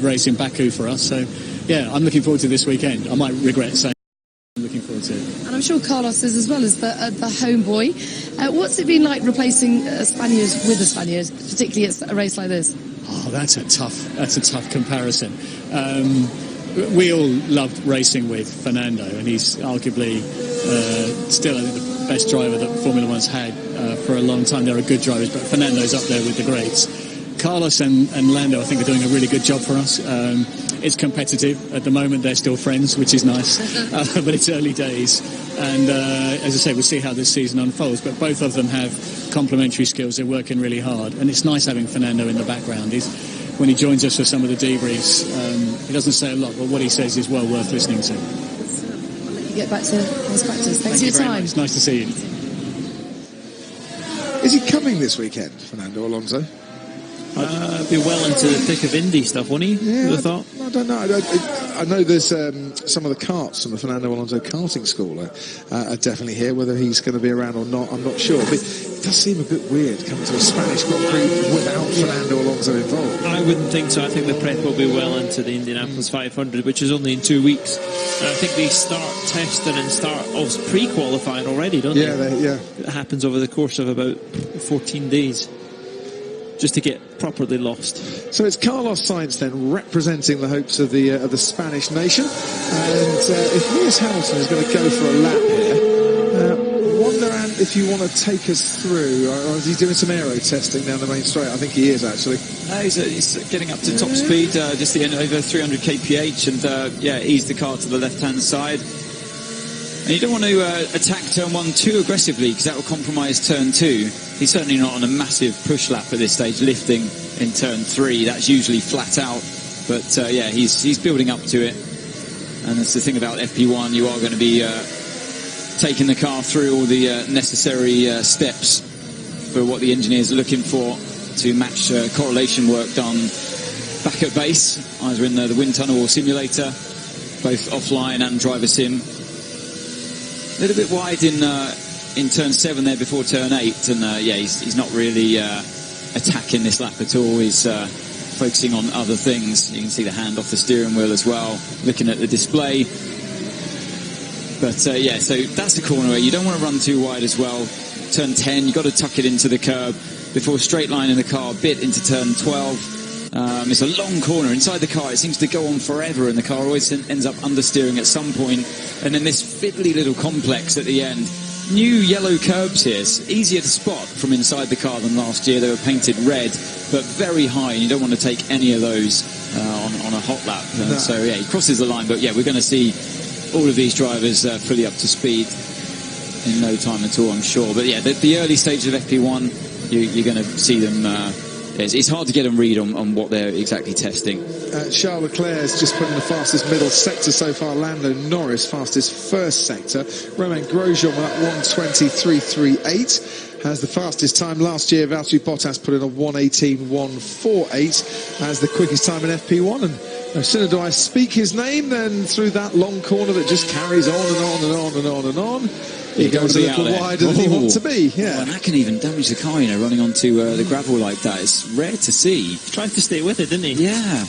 race in Baku for us. So, yeah, I'm looking forward to this weekend. I might regret saying I'm looking forward to it. And I'm sure Carlos is as well as the homeboy. What's it been like replacing Spaniards with a Spaniard, particularly at a race like this? Oh, that's a tough comparison. We all loved racing with Fernando, and he's arguably still, I think, the best driver that Formula One's had for a long time. There are good drivers, but Fernando's up there with the greats. Carlos and Lando, I think, are doing a really good job for us. It's competitive. At the moment, they're still friends, which is nice, but it's early days. And as I say, we'll see how this season unfolds. But both of them have complementary skills. They're working really hard. And it's nice having Fernando in the background. When he joins us for some of the debriefs, he doesn't say a lot, but what he says is well worth listening to. I'll let you get back to his practice. Thanks for your time. It's nice to see you. Is he coming this weekend, Fernando Alonso? Be well into the thick of Indy stuff, won't he? Yeah, I thought. I don't know. I know there's some of the karts from the Fernando Alonso karting school are definitely here. Whether he's going to be around or not, I'm not sure. But it does seem a bit weird coming to a Spanish Grand Prix without Fernando Alonso involved. I wouldn't think so. I think the prep will be well into the Indianapolis 500, which is only in 2 weeks. And I think they start testing and start pre-qualifying already, don't they? Yeah. It happens over the course of about 14 days. Just to get properly lost. So it's Carlos Sainz then representing the hopes of the Spanish nation, and if Lewis Hamilton is going to go for a lap here, wonder if you want to take us through, or is he doing some aero testing down the main straight? I think he is actually. No, he's getting up to top speed, just the end over 300 kph, and ease the car to the left-hand side. And you don't want to attack turn 1 too aggressively, because that will compromise turn 2. He's certainly not on a massive push lap at this stage, lifting in turn 3. That's usually flat out. But he's building up to it. And that's the thing about FP1, you are going to be taking the car through all the necessary steps for what the engineers are looking for to match correlation work done back at base, either in the wind tunnel or simulator, both offline and driver sim. A little bit wide in turn 7 there before turn 8, and he's not really attacking this lap at all. He's focusing on other things. You can see the hand off the steering wheel as well, looking at the display. But so that's the corner where you don't want to run too wide as well. Turn 10, you've got to tuck it into the curb before straight line in the car, bit into turn 12. It's a long corner inside the car. It seems to go on forever, and the car always ends up understeering at some point. And then this fiddly little complex at the end. New yellow curbs here. It's easier to spot from inside the car than last year. They were painted red, but very high, and you don't want to take any of those on a hot lap. No. So he crosses the line. But we're going to see all of these drivers fully up to speed in no time at all, I'm sure. But the early stages of FP1, you're going to see them. It's hard to get a read on what they're exactly testing. Charles Leclerc's just put in the fastest middle sector so far. Lando Norris, fastest first sector. Romain Grosjean at 1:23.338 has the fastest time. Last year, Valtteri Bottas put in a 1:18.148 as the quickest time in FP1. And no sooner do I speak his name than through that long corner that just carries on and on and on and on and on. He goes a little wider than he wants to be. Yeah, and that can even damage the car, running onto the gravel like that. It's rare to see. He tried to stay with it, didn't he? Yeah.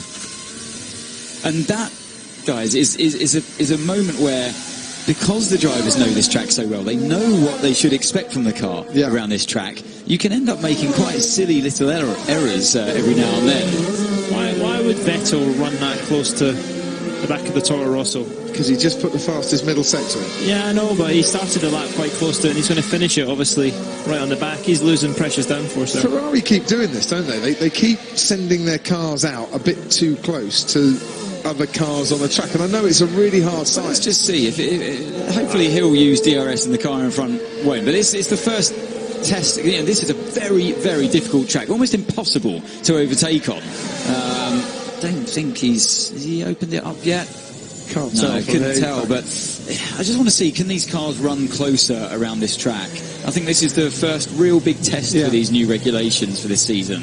And that, guys, is a moment where, because the drivers know this track so well, they know what they should expect from the car around this track. You can end up making quite silly little errors every now and then. Why would Vettel run that close to the back of the Toro Rosso? Because he just put the fastest middle sector in. Yeah, I know, but he started the lap quite close to it, and he's going to finish it, obviously, right on the back. He's losing precious downforce there. Ferrari keep doing this, don't they? They keep sending their cars out a bit too close to other cars on the track, and I know it's a really hard side. Let's just see. If hopefully he'll use DRS and the car in front won't, but it's the first test. This is a very, very difficult track, almost impossible to overtake on. Don't think is he opened it up yet? Can't tell. I couldn't tell, but I just want to see, can these cars run closer around this track? I think this is the first real big test for these new regulations for this season,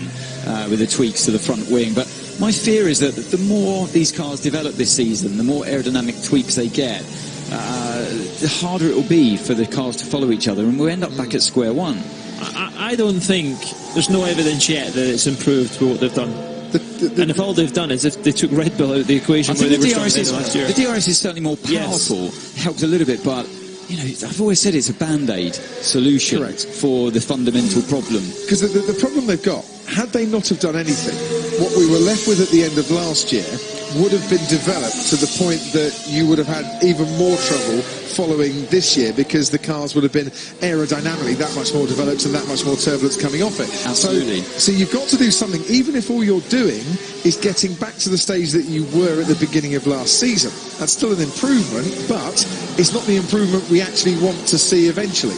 with the tweaks to the front wing. But my fear is that the more these cars develop this season, the more aerodynamic tweaks they get, the harder it will be for the cars to follow each other, and we'll end up back at square one. I don't think, there's no evidence yet that it's improved with what they've done. And if all they've done is if they took Red Bull out of the equation where they were strong last year. The DRS is certainly more powerful, helps a little bit, but you know, I've always said it's a band-aid solution for the fundamental problem. Because the problem they've got, had they not have done anything, what we were left with at the end of last year would have been developed to the point that you would have had even more trouble following this year, because the cars would have been aerodynamically that much more developed and that much more turbulence coming off it. Absolutely. So you've got to do something, even if all you're doing is getting back to the stage that you were at the beginning of last season. That's still an improvement, but it's not the improvement we actually want to see eventually.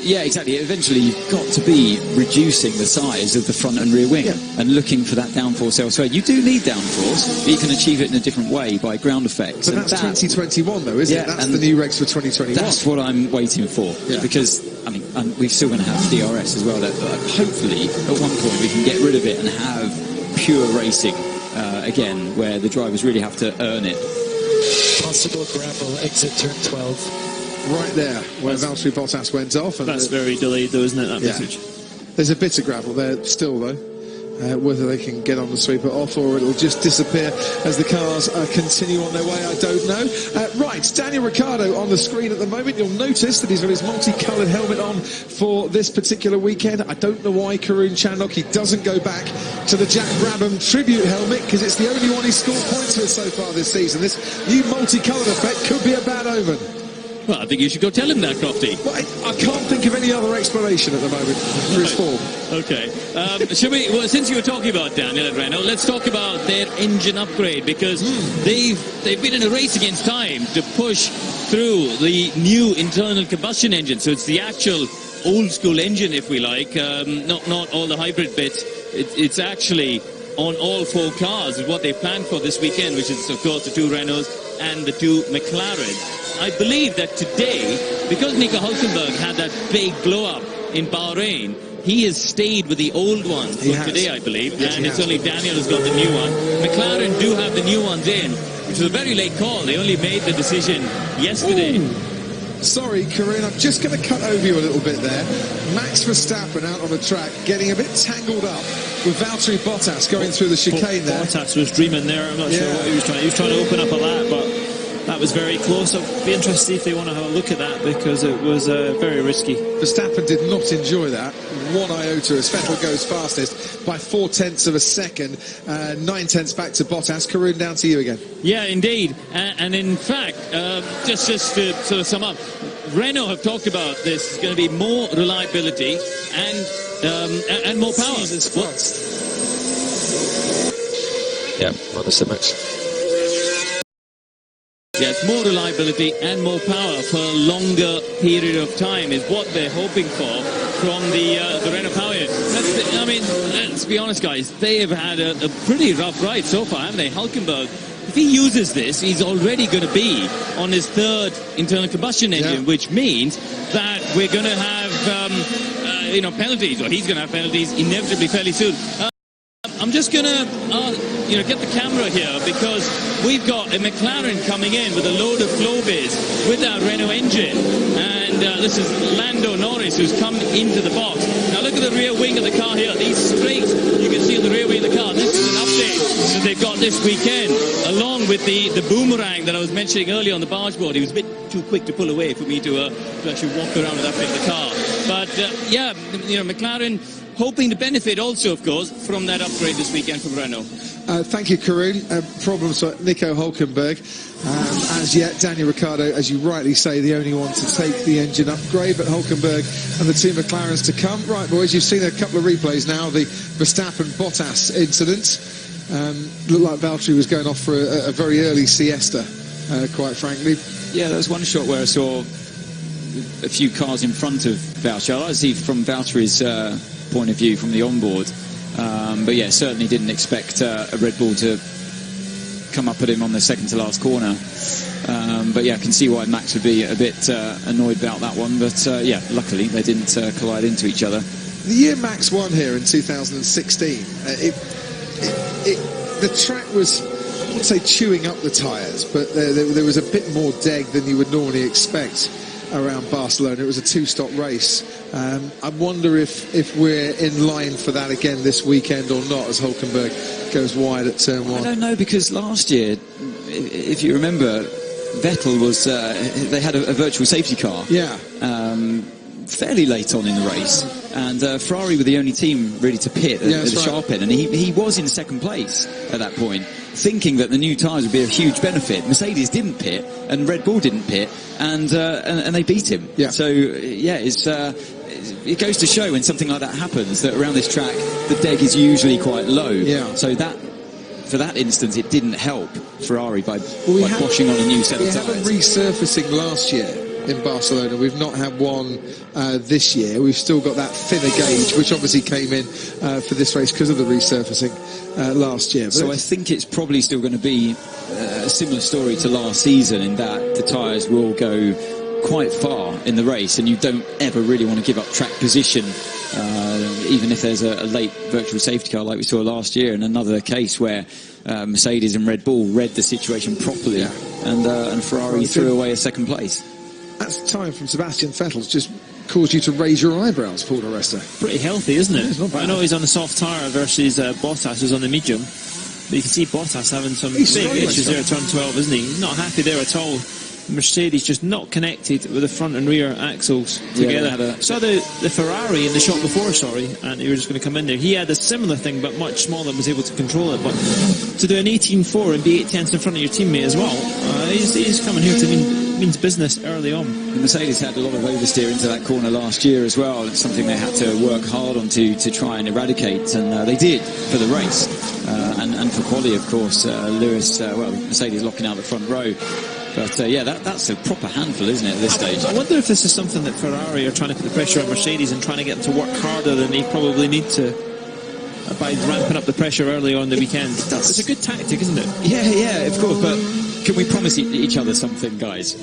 Yeah, exactly. Eventually, you've got to be reducing the size of the front and rear wing and looking for that downforce elsewhere. You do need downforce, but you can achieve it in a different way by ground effects. But that's 2021, though, isn't it? That's the new regs for 2021. That's what I'm waiting for, because, I mean, we're still going to have DRS as well. That hopefully, at one point, we can get rid of it and have pure racing again, where the drivers really have to earn it. Possible gravel exit turn 12. Right there, where Valtteri Bottas went off. And that's very delayed, though, isn't it, that message? There's a bit of gravel there still, though. Whether they can get on the sweeper off or it'll just disappear as the cars continue on their way, I don't know. Right, Daniel Ricciardo on the screen at the moment. You'll notice that he's got his multicoloured helmet on for this particular weekend. I don't know why Karun Chandhok, he doesn't go back to the Jack Brabham tribute helmet, because it's the only one he's scored points with so far this season. This new multicoloured effect could be a bad omen. Well, I think you should go tell him that, Crofty. Well, I can't think of any other explanation at the moment for his form. Okay. Should we? Well, since you were talking about Daniel and Renault, let's talk about their engine upgrade, because they've been in a race against time to push through the new internal combustion engine. So it's the actual old school engine, if we like, not all the hybrid bits. It's actually on all four cars is what they planned for this weekend, which is, of course, the two Renaults and the two McLarens. I believe that today, because Nico Hülkenberg had that big blow-up in Bahrain, he has stayed with the old ones for today, I believe, and it's only Daniel who's got the new one. McLaren do have the new ones in, which was a very late call. They only made the decision yesterday. Ooh. Sorry, Karun, I'm just going to cut over you a little bit there. Max Verstappen out on the track, getting a bit tangled up with Valtteri Bottas going through the chicane there. Bottas was dreaming there. I'm not sure what he was trying. He was trying to open up a lap, but that was very close. I'd be interested to see if they want to have a look at that, because it was very risky. Verstappen did not enjoy that 1 iota as Vettel goes fastest by 0.4 of a second. 9/10 back to Bottas. Karun, down to you again. Yeah, indeed. And in fact, just to sort of sum up, Renault have talked about this. It's going to be more reliability and more power. Yeah, on the Simex. Yes, more reliability and more power for a longer period of time is what they're hoping for from the Renault power unit. I mean, let's be honest, guys. They have had a pretty rough ride so far, haven't they? Hulkenberg, if he uses this, he's already going to be on his third internal combustion engine, which means that we're going to have, penalties, or he's going to have penalties inevitably fairly soon. I'm just going to, get the camera here, because we've got a McLaren coming in with a load of Flowbiz with our Renault engine. And this is Lando Norris, who's come into the box. Now look at the rear wing of the car here. These straights you can see on the rear wing of the car. This is an update that they've got this weekend, along with the boomerang that I was mentioning earlier on the barge board. He was a bit too quick to pull away for me to actually walk around with that bit of the car. But, McLaren hoping to benefit also, of course, from that upgrade this weekend from Renault. Thank you, Karun. Problems for Nico Hülkenberg. As yet, Daniel Ricciardo, as you rightly say, the only one to take the engine upgrade, but Hülkenberg and the two McLarens to come. Right, boys, you've seen a couple of replays now, the Verstappen-Bottas incident. Looked like Valtteri was going off for a very early siesta, quite frankly. Yeah, there was one shot where I saw a few cars in front of Valtteri. I like to see from Valtteri's point of view from the onboard, but yeah, certainly didn't expect a Red Bull to come up at him on the second to last corner, but yeah, I can see why Max would be a bit annoyed about that one, but yeah, luckily they didn't collide into each other. The year Max won here in 2016, the track was, I wouldn't say chewing up the tyres, but there was a bit more deg than you would normally expect. around Barcelona. It was a 2-stop race. I wonder if we're in line for that again this weekend or not, as Hülkenberg goes wide at turn 1. I don't know, because last year, if you remember, Vettel was, they had a virtual safety car. Yeah. Fairly late on in the race, and Ferrari were the only team really to pit at the sharp end, and he was in second place at that point, thinking that the new tyres would be a huge benefit. Mercedes didn't pit, and Red Bull didn't pit, and they beat him. Yeah. So yeah, it goes to show when something like that happens that around this track the deg is usually quite low. Yeah. So that, for that instance, it didn't help Ferrari by washing on a new set of tyres. We had a resurfacing last year in Barcelona. We've not had one this year. We've still got that thinner gauge, which obviously came in for this race because of the resurfacing last year. But so I think it's probably still going to be a similar story to last season, in that the tyres will go quite far in the race, and you don't ever really want to give up track position, even if there's a late virtual safety car like we saw last year, and another case where Mercedes and Red Bull read the situation properly, and Ferrari threw away a second place. That's time from Sebastian Vettel's just caused you to raise your eyebrows, Paul Aresta. Pretty healthy, isn't it? Yeah, it's not bad. I know he's on the soft tyre versus Bottas, who's on the medium, but you can see Bottas having some big issues there at turn 12, isn't he? He's not happy there at all. Mercedes just not connected with the front and rear axles together. Saw the Ferrari in the shot before, and you were just going to come in there. He had a similar thing, but much smaller, and was able to control it. But to do an 18.4 and be 8 tenths in front of your teammate as well, he's coming here to means business early on. The Mercedes had a lot of oversteer into that corner last year as well. It's something they had to work hard on to try and eradicate, and they did for the race. And for quali, of course, Lewis, Mercedes locking out the front row. But yeah, that's a proper handful, isn't it, at this stage? I wonder if this is something that Ferrari are trying to put the pressure on Mercedes and trying to get them to work harder than they probably need to, by ramping up the pressure early on the weekend. It's a good tactic, isn't it? Yeah, of course, but can we promise each other something, guys?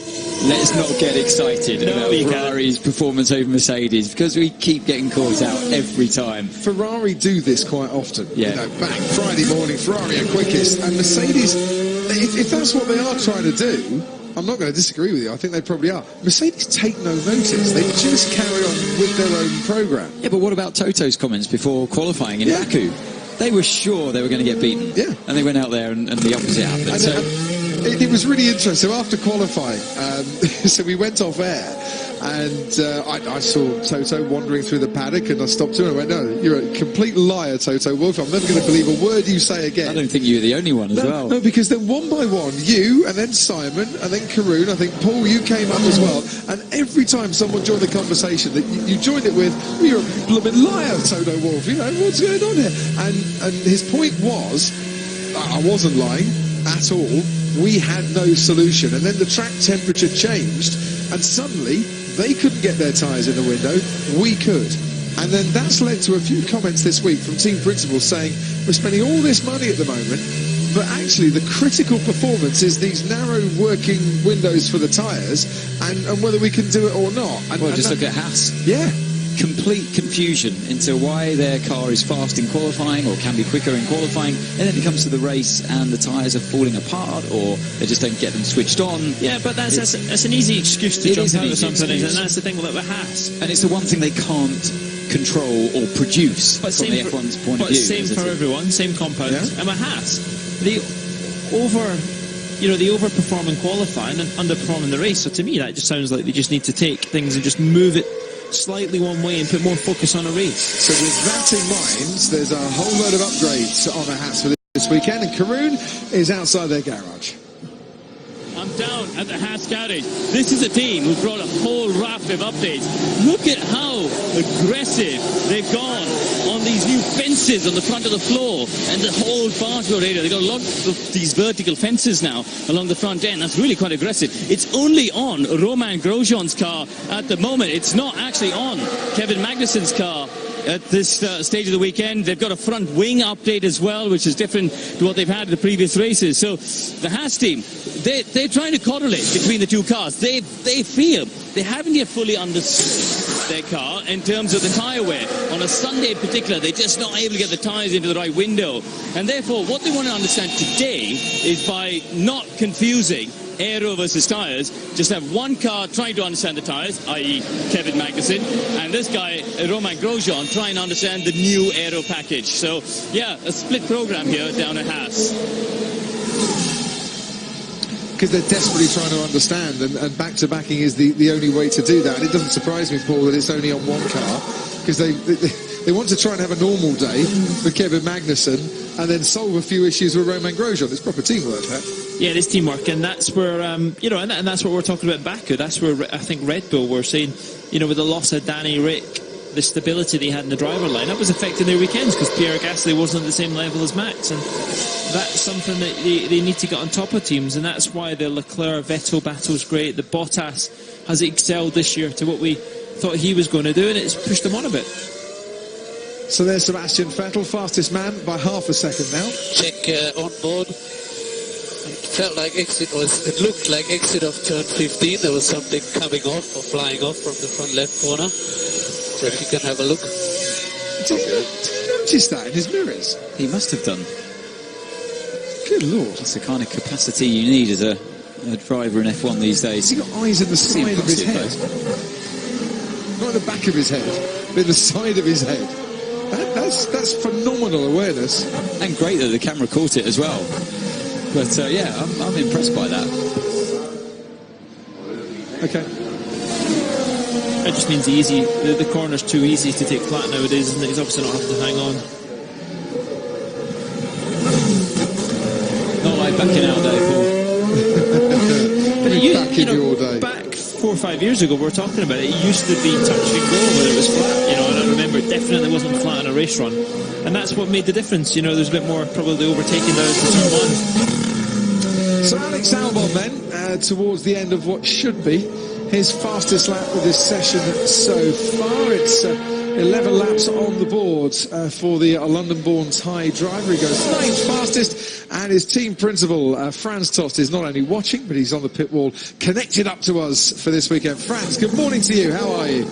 Let's not get excited about Ferrari's performance over Mercedes, because we keep getting caught out every time. Ferrari do this quite often. Yeah. You know, bang, Friday morning, Ferrari are quickest, and Mercedes, if that's what they are trying to do, I'm not going to disagree with you. I think they probably are. Mercedes take no notice. They just carry on with their own programme. Yeah, but what about Toto's comments before qualifying in Baku? They were sure they were going to get beaten. Yeah. And they went out there and the opposite happened. It was really interesting. So after qualifying, so we went off air, and I saw Toto wandering through the paddock, and I stopped him and I went, "No, you're a complete liar, Toto Wolff. I'm never going to believe a word you say again." I don't think you were the only one as well. No, because then one by one, you, and then Simon, and then Karun, I think Paul, you came up as well, and every time someone joined the conversation, that you joined it with, well, "You're a blooming liar, Toto Wolff. You know, what's going on here?" And his point was, I wasn't lying at all. We had no solution, and then the track temperature changed, and suddenly they couldn't get their tyres in the window, we could. And then that's led to a few comments this week from team principals saying, we're spending all this money at the moment, but actually the critical performance is these narrow working windows for the tyres, and whether we can do it or not. And just look at Haas. Yeah. Complete confusion into why their car is fast in qualifying or can be quicker in qualifying, and then it comes to the race and the tyres are falling apart, or they just don't get them switched on. Yeah, but that's an easy excuse to jump out of something, and that's the thing with Haas. And it's the one thing they can't control or produce from the F1's point of view. But same for everyone, same compound. Yeah. And with Haas, they overperform in qualifying and underperform in the race. So to me, that just sounds like they just need to take things and just move it slightly one way and put more focus on a race. So with that in mind, there's a whole load of upgrades on the Haas for this weekend, and Karun is outside their garage. I'm down at the Haas garage. This is a team who brought a whole raft of updates. Look at how aggressive they've gone on these new fences on the front of the floor and the whole bargeboard area. They've got a lot of these vertical fences now along the front end. That's really quite aggressive. It's only on Romain Grosjean's car at the moment. It's not actually on Kevin Magnussen's car at this stage of the weekend. They've got a front wing update as well, which is different to what they've had in the previous races. So the Haas team, they're trying to correlate between the two cars. They feel they haven't yet fully understood their car in terms of the tyre wear. On a Sunday in particular, they're just not able to get the tyres into the right window. And therefore, what they want to understand today is by not confusing aero versus tyres, just have one car trying to understand the tyres, i.e. Kevin Magnussen, and this guy, Romain Grosjean, trying to understand the new aero package. So, yeah, a split program here down at Haas. Because they're desperately trying to understand, and back-to-backing is the only way to do that. And it doesn't surprise me, Paul, that it's only on one car, because they want to try and have a normal day for Kevin Magnussen and then solve a few issues with Romain Grosjean. It's proper teamwork, that. Yeah, it is teamwork, and that's where, and that's what we're talking about in Baku. That's where I think Red Bull were saying, with the loss of Danny Rick, the stability they had in the driver line, that was affecting their weekends because Pierre Gasly wasn't at the same level as Max, and that's something that they need to get on top of teams, and that's why the Leclerc-Vettel battle's great. The Bottas has excelled this year to what we thought he was going to do, and it's pushed him on a bit. So there's Sebastian Vettel, fastest man by half a second now. Check on board. It looked like exit of turn 15. There was something coming off or flying off from the front left corner. So if you can have a look. Did you notice that in his mirrors? He must have done. Good Lord. That's the kind of capacity you need as a driver in F1 these days. He's got eyes in the side of his head. Not in the back of his head, but in the side of his head. That's phenomenal awareness. And great that the camera caught it as well. But yeah, I'm impressed by that. Okay. It just means the corner's too easy to take flat nowadays, isn't it? He's obviously not having to hang on. Not like backing out there, Paul. But back 4 or 5 years ago, we were talking about it. It used to be touch and go, whether it was flat, and I remember it definitely wasn't flat in a race run. And that's what made the difference, there's a bit more probably overtaking down to turn one. So Alex Albon then, towards the end of what should be his fastest lap of this session so far. It's 11 laps on the board for the London-born Thai driver. He goes 9th fastest, and his team principal, Franz Tost, is not only watching, but he's on the pit wall, connected up to us for this weekend. Franz, good morning to you. How are you?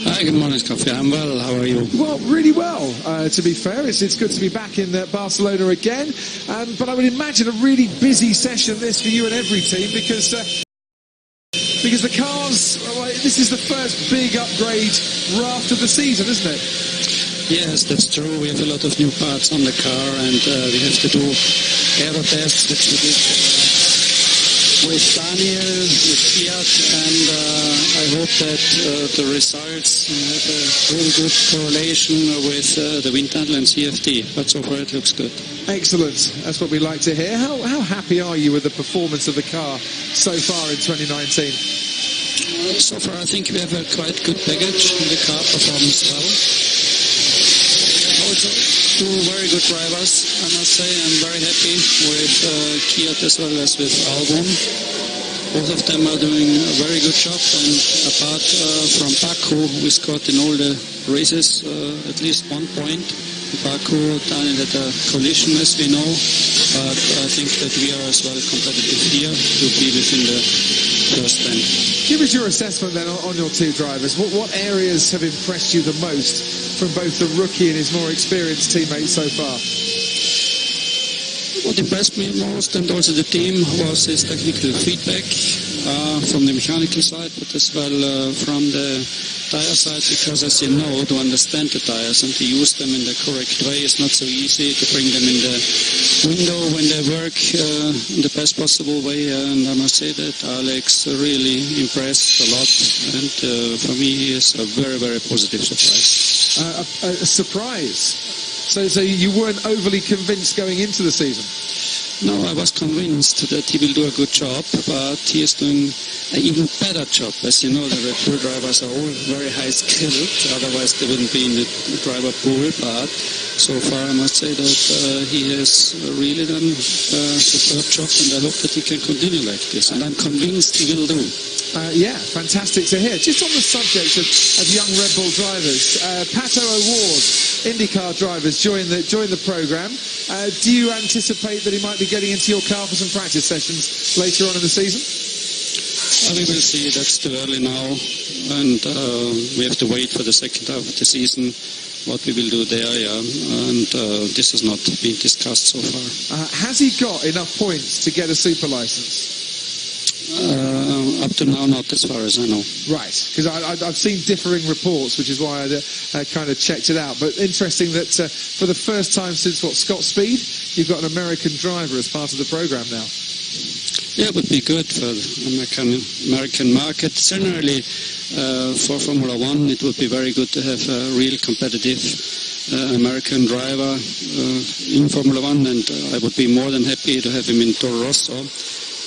Hi, good morning, Coffee. I'm well. How are you? Well, really well, to be fair. It's good to be back in Barcelona again. But I would imagine a really busy session this for you and every team, because the cars, this is the first big upgrade raft of the season, isn't it? Yes, that's true. We have a lot of new parts on the car, and we have to do aero tests, which we did with Daniel, with Fiat, and I hope that the results have a really good correlation with the wind tunnel and CFD, but so far it looks good. Excellent. That's what we like to hear. How happy are you with the performance of the car so far in 2019? So far I think we have a quite good package, and the car performs well. Also, two very good drivers, I must say. I'm very happy with Fiat as well as with Albon. Both of them are doing a very good job, and apart from Baku, we scored in all the races at least 1 point. In Baku, Daniel had a collision, as we know, but I think that we are as well competitive here to be within the first 10. Give us your assessment then on your two drivers. What areas have impressed you the most from both the rookie and his more experienced teammates so far? What impressed me most, and also the team, was his technical feedback from the mechanical side, but as well from the tire side, because as you know, to understand the tires and to use them in the correct way is not so easy. To bring them in the window when they work in the best possible way, and I must say that Alex really impressed a lot, and for me he is a very, very positive surprise. A surprise? So you weren't overly convinced going into the season? No, I was convinced that he will do a good job, but he is doing an even better job. As you know, the Red Bull drivers are all very high skilled, otherwise they wouldn't be in the driver pool. But so far I must say that he has really done a superb job, and I hope that he can continue like this, and I'm convinced he will do. Yeah, fantastic to hear. Just on the subject of young Red Bull drivers, Pato O'Ward, IndyCar drivers, join the programme. Do you anticipate that he might be getting into your car for some practice sessions later on in the season? We will see. That's too early now, and we have to wait for the second half of the season, what we will do there, and this has not been discussed so far. Has he got enough points to get a super license? Up to now, not as far as I know. Right, because I've seen differing reports, which is why I kind of checked it out. But interesting that for the first time since, Scott Speed, you've got an American driver as part of the programme now. Yeah, it would be good for the American market. Generally, for Formula One, it would be very good to have a real competitive American driver in Formula One, and I would be more than happy to have him in Toro Rosso,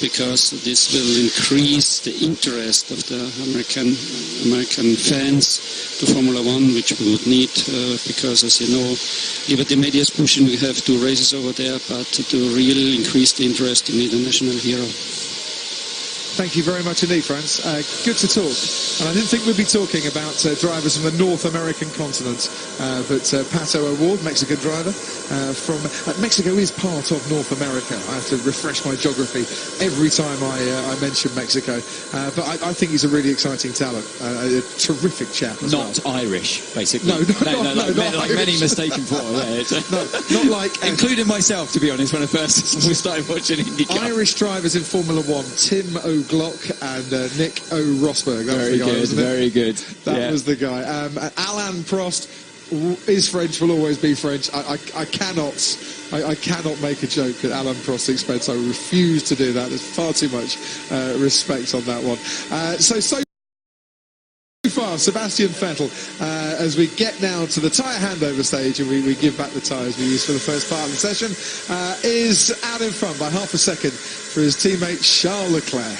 because this will increase the interest of the American fans to Formula One, which we would need, because, as you know, Liberty Media is pushing. We have 2 races over there, but to really increase the interest, you need a national hero. Thank you very much indeed, Franz. Good to talk. And I didn't think we'd be talking about drivers from the North American continent, but Pato O'Ward, Mexican driver, from Mexico is part of North America. I have to refresh my geography every time I mention Mexico. But I think he's a really exciting talent, a terrific chap as Not well. Irish, basically. No, like many mistaken for. No, not like... including myself, to be honest, when I first started watching IndyCar. Irish drivers in Formula One, Tim O'Glock and Nick O'Rosberg. Very good. That was the guy. Alain Prost is French, will always be French. I cannot make a joke at Alain Prost's expense. I refuse to do that. There's far too much respect on that one. So far, Sebastian Vettel, as we get now to the tyre handover stage and we give back the tyres we used for the first part of the session, is out in front by half a second for his teammate Charles Leclerc.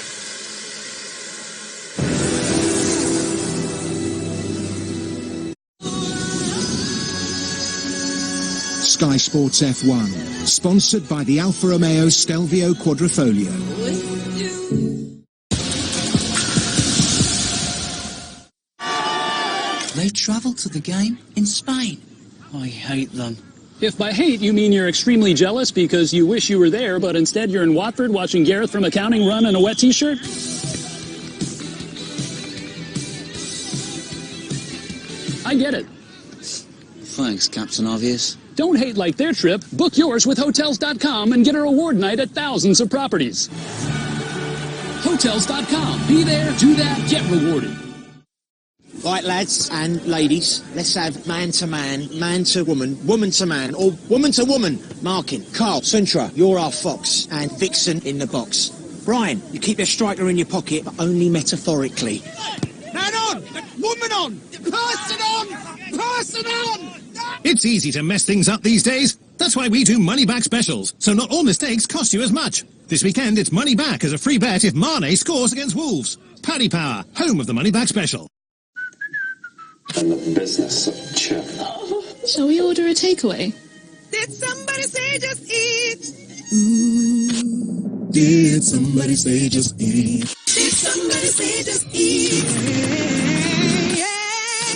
Sky Sports F1, sponsored by the Alfa Romeo Stelvio Quadrifoglio. They travel to the game in Spain. I hate them. If by hate you mean you're extremely jealous because you wish you were there, but instead you're in Watford watching Gareth from Accounting run in a wet t-shirt? I get it. Thanks, Captain Obvious. Don't hate like their trip. Book yours with Hotels.com and get a reward night at thousands of properties. Hotels.com. Be there, do that, get rewarded. Right, lads and ladies, let's have man to man, man to woman, woman to man, or woman to woman marking. Carl, Sintra, you're our fox, and Vixen in the box. Brian, you keep your striker in your pocket, but only metaphorically. Man on! Woman on! Person on! Person on! It's easy to mess things up these days. That's why we do money back specials, so not all mistakes cost you as much. This weekend, it's money back as a free bet if Mane scores against Wolves. Paddy Power, home of the money back special. And the business of chip. Shall we order a takeaway? Did somebody say just eat? Did somebody say just eat? Did somebody say just eat?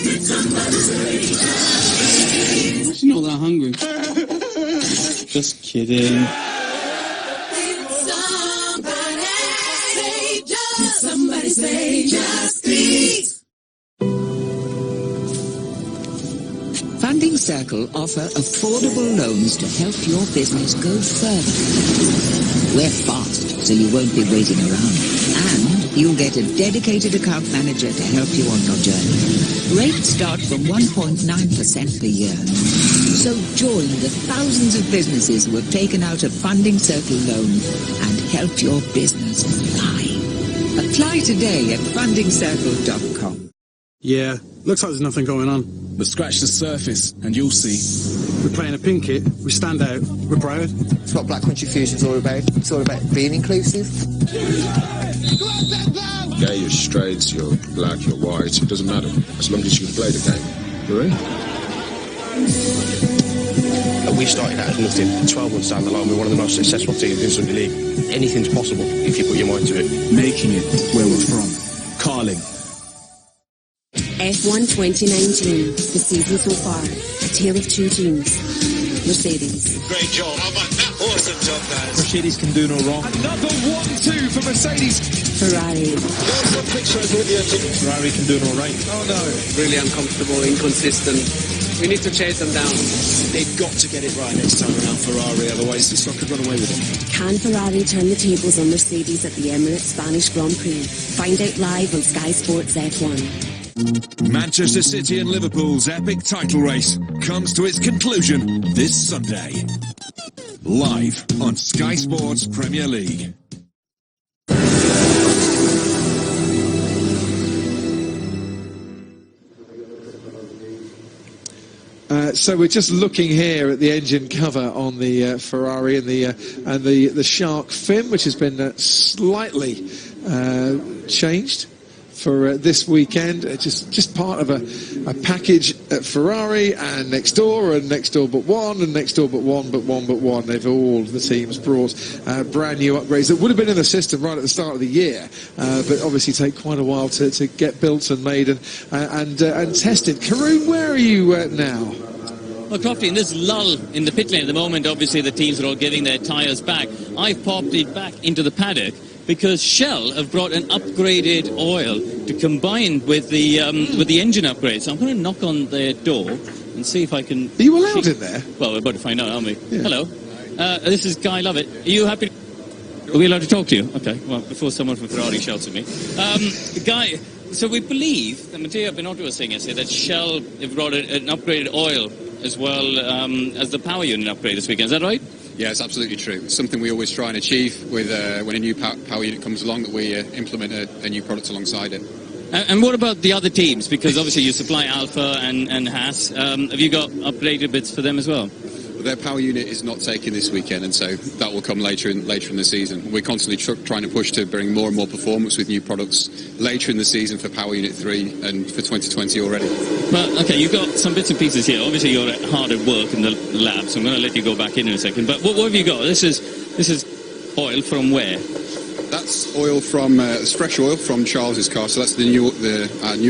Did somebody say just eat? She's not that hungry. Just kidding. Did somebody say just eat? Funding Circle offer affordable loans to help your business go further. We're fast, so you won't be waiting around. And you'll get a dedicated account manager to help you on your journey. Rates start from 1.9% per year. So join the thousands of businesses who have taken out a Funding Circle loan and help your business fly. Apply today at fundingcircle.com. Yeah, looks like there's nothing going on. But scratch the surface and you'll see. We're playing a pink kit, we stand out, we're proud. It's what Black Country Fusion's all about. It's all about being inclusive. Gay, you're straight, you're black, you're white, it doesn't matter. As long as you can play the game. You're in. We started out as nothing. 12 months down the line, we're one of the most successful teams in Sunday League. Anything's possible if you put your mind to it. Making it where we're from. Carling. F1 2019, the season so far, a tale of two teams. Mercedes. Great job. How about that? Awesome job, guys. Mercedes can do no wrong. Another 1-2 for Mercedes. Ferrari. There's some pictures with the engine. Ferrari can do no right. Oh no. Really uncomfortable, inconsistent. We need to chase them down. They've got to get it right next time around, Ferrari, otherwise this one could run away with it. Can Ferrari turn the tables on Mercedes at the Emirates Spanish Grand Prix? Find out live on Sky Sports F1. Manchester City and Liverpool's epic title race comes to its conclusion this Sunday. Live on Sky Sports Premier League. So we're just looking here at the engine cover on the Ferrari and the shark fin, which has been slightly changed for this weekend. Just part of a package at Ferrari and next door but one and next door but one but one but one. They've all, the teams, brought brand new upgrades that would have been in the system right at the start of the year, but obviously take quite a while to get built and made and tested. Karun, where are you now? Well, Crofty, in this lull in the pit lane at the moment, obviously the teams are all getting their tyres back. I've popped it back into the paddock because Shell have brought an upgraded oil to combine with the engine upgrade. So I'm going to knock on their door and see if I can... Are you allowed in there? Well, we're about to find out, aren't we? Yeah. Hello. This is Guy Lovett. Are you happy? Are we allowed to talk to you? Okay, well, before someone from Ferrari shouts at me. Guy, so we believe, that Matteo Binotto was saying yesterday, that Shell have brought an upgraded oil as well as the power unit upgrade this weekend. Is that right? Yeah, it's absolutely true. It's something we always try and achieve with when a new power unit comes along, that we implement a new product alongside it. And what about the other teams? Because obviously you supply Alpha and Haas. Have you got upgraded bits for them as well? Their power unit is not taken this weekend, and so that will come later in the season. We're constantly trying to push to bring more and more performance with new products later in the season for Power Unit 3 and for 2020 already. Well, okay, you've got some bits and pieces here. Obviously, you're hard at work in the lab, so I'm going to let you go back in a second. But what have you got? This is oil from where? That's oil from it's fresh oil from Charles's car. So that's the new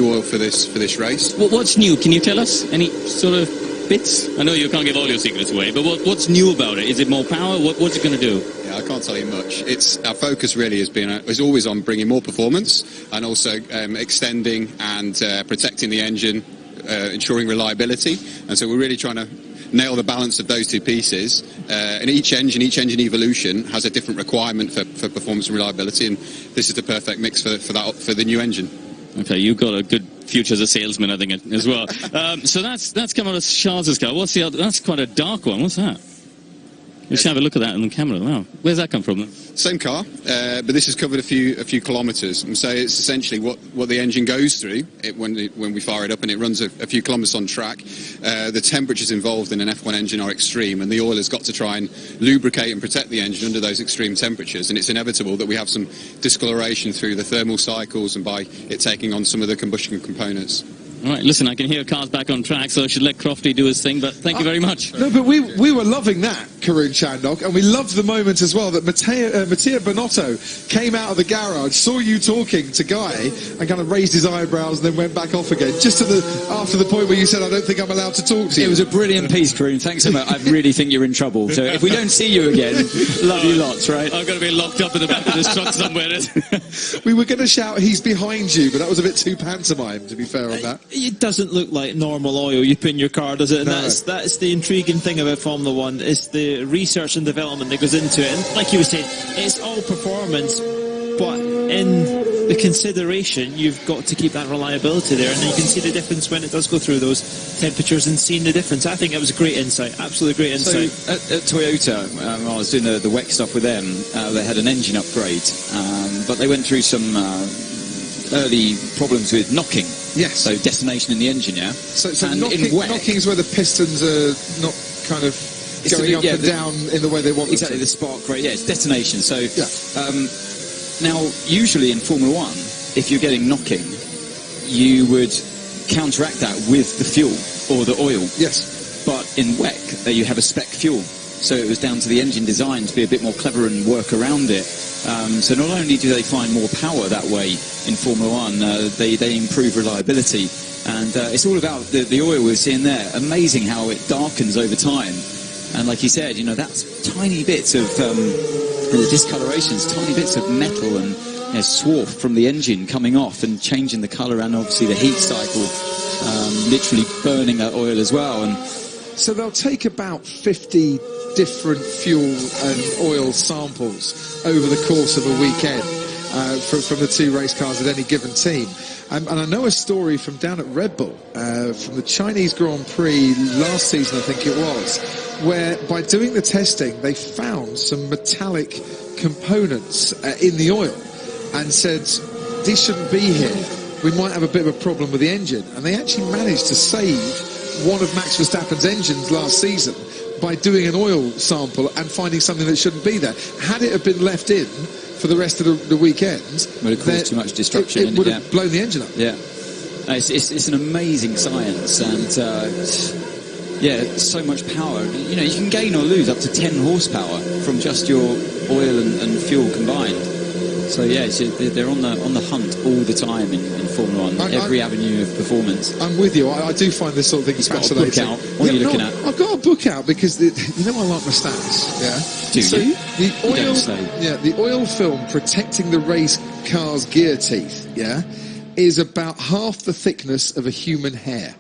oil for this race. What's new? Can you tell us any sort of bits? I know you can't give all your secrets away, but what's new about it? Is it more power? What's it going to do? Yeah, I can't tell you much. Our focus really is always on bringing more performance and also extending and protecting the engine, ensuring reliability. And so we're really trying to nail the balance of those two pieces. And each engine evolution has a different requirement for performance and reliability, and this is the perfect mix for the new engine. Okay, you've got a good future as a salesman, I think, as well. So that's come out of Charles's car. What's the other? That's quite a dark one. What's that? Let's have a look at that on the camera. Wow, where's that come from then? Same car, but this has covered a few kilometres, and so it's essentially what the engine goes through when we fire it up, and it runs a few kilometres on track. The temperatures involved in an F1 engine are extreme, and the oil has got to try and lubricate and protect the engine under those extreme temperatures, and it's inevitable that we have some discoloration through the thermal cycles and by it taking on some of the combustion components. All right, listen, I can hear cars back on track, so I should let Crofty do his thing, but thank you very much. No, but we were loving that, Karun Chandok, and we loved the moment as well that Matteo Binotto came out of the garage, saw you talking to Guy, and kind of raised his eyebrows and then went back off again, just after the point where you said, I don't think I'm allowed to talk to you. It was a brilliant piece, Karun. Thanks so much. I really think you're in trouble. So if we don't see you again, love you lots, right? I'm going to be locked up in the back of this truck somewhere. We were going to shout, he's behind you, but that was a bit too pantomime, to be fair on that. It doesn't look like normal oil you put in your car, does it? And No. that's the intriguing thing about Formula One, is the research and development that goes into it. And like you were saying, it's all performance, but in the consideration, you've got to keep that reliability there, and you can see the difference when it does go through those temperatures and seeing the difference. I think it was a great insight, absolutely great insight. So at Toyota, when I was doing the WEC stuff with them, they had an engine upgrade, but they went through some early problems with knocking. Yes. So detonation in the engine, yeah? So and knocking, in WEC, knocking is where the pistons are not kind of going up and down in the way they want them exactly, to. the spark rate, yeah, it's detonation. So now, usually in Formula One, if you're getting knocking, you would counteract that with the fuel or the oil. Yes. But in WEC, you have a spec fuel. So it was down to the engine design to be a bit more clever and work around it. So not only do they find more power that way in Formula One, they improve reliability. And it's all about the oil we're seeing there. Amazing how it darkens over time. And like you said, that's tiny bits of the discolorations, tiny bits of metal and swarf from the engine coming off and changing the colour, and obviously the heat cycle literally burning that oil as well. And so they'll take about 50 different fuel and oil samples over the course of a weekend from the 2 race cars at any given team. And I know a story from down at Red Bull, from the Chinese Grand Prix last season, I think it was, where by doing the testing, they found some metallic components in the oil and said, these shouldn't be here. We might have a bit of a problem with the engine. And they actually managed to save one of Max Verstappen's engines last season by doing an oil sample and finding something that shouldn't be there. Had it have been left in for the rest of the weekend, would have caused too much destruction. It would have blown the engine up. Yeah, it's an amazing science, and yeah, so much power. You know, you can gain or lose up to 10 horsepower from just your oil and fuel combined. So yeah, they're on the hunt all the time in Formula 1, every avenue of performance. I'm with you. I do find this sort of thing fascinating. Got a book out. What are you looking at? I've got a book out because you know I like my stats. Yeah. Do you? The oil, you don't say. Yeah, the oil film protecting the race car's gear teeth, yeah, is about half the thickness of a human hair.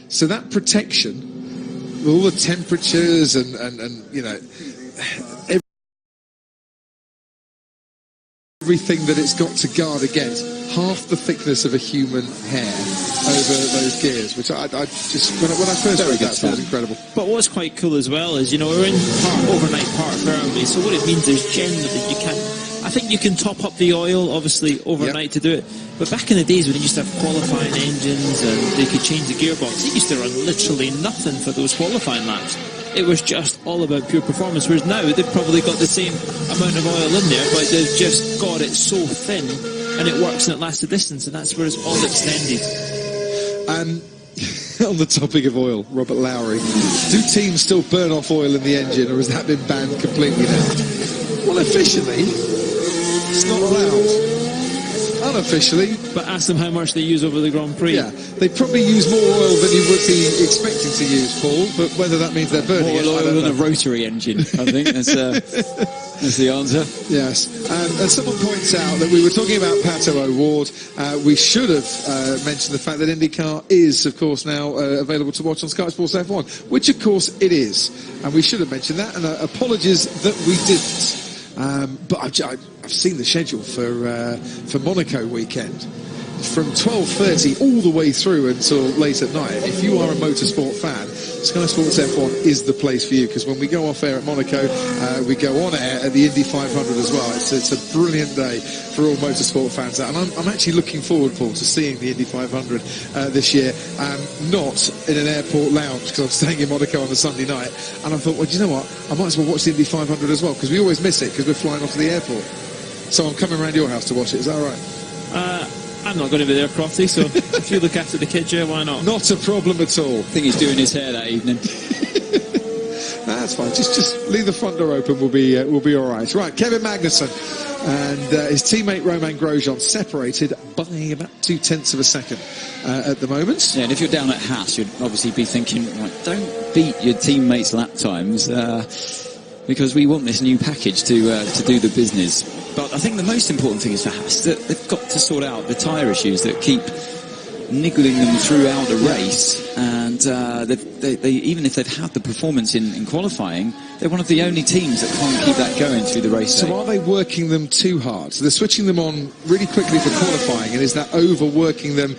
So that protection, with all the temperatures and you know, everything that it's got to guard against, half the thickness of a human hair over those gears, which I just, when I first read that, thought was incredible. But what's quite cool as well is, you know, we're in overnight part firmly, so what it means is generally you can, I think you can top up the oil, obviously, overnight to do it. But back in the days when they used to have qualifying engines and they could change the gearbox, they used to run literally nothing for those qualifying laps. It was just all about pure performance, whereas now they've probably got the same amount of oil in there, but they've just got it so thin and it works and it lasts a distance, and that's where it's all extended. On the topic of oil, Robert Lowry, do teams still burn off oil in the engine, or has that been banned completely now? Well, officially, it's not allowed. Unofficially. But ask them how much they use over the Grand Prix. Yeah, they probably use more oil than you would be expecting to use, Paul, but whether that means they're burning more oil than a rotary engine, I think. That's the answer. Yes. And someone points out that we were talking about Pato O'Ward. We should have mentioned the fact that IndyCar is, of course, now available to watch on Sky Sports F1, which, of course, it is. And we should have mentioned that, and apologies that we didn't. But I've seen the schedule for Monaco weekend. From 12:30 all the way through until late at night. If you are a motorsport fan, Sky Sports F1 is the place for you, because when we go off air at Monaco, we go on air at the Indy 500 as well. It's a brilliant day for all motorsport fans. And I'm actually looking forward, Paul, to seeing the Indy 500 this year, not in an airport lounge, because I'm staying in Monaco on the Sunday night. And I thought, well, do you know what? I might as well watch the Indy 500 as well, because we always miss it because we're flying off to the airport. So I'm coming around your house to watch it. Is that all right? I'm not going to be there, Crofty, so if you look after the kids, yeah, why not? Not a problem at all. I think he's doing his hair that evening. That's fine. Just leave the front door open. We'll be all right. Right, Kevin Magnussen and his teammate Romain Grosjean separated by about 0.2 of a second at the moment. Yeah, and if you're down at Haas, you'd obviously be thinking, right, don't beat your teammates' lap times, because we want this new package to do the business. But I think the most important thing is for Haas that they've got to sort out the tyre issues that keep niggling them throughout the race. And they even if they've had the performance in qualifying, they're one of the only teams that can't keep that going through the race. So are they working them too hard? So they're switching them on really quickly for qualifying, and is that overworking them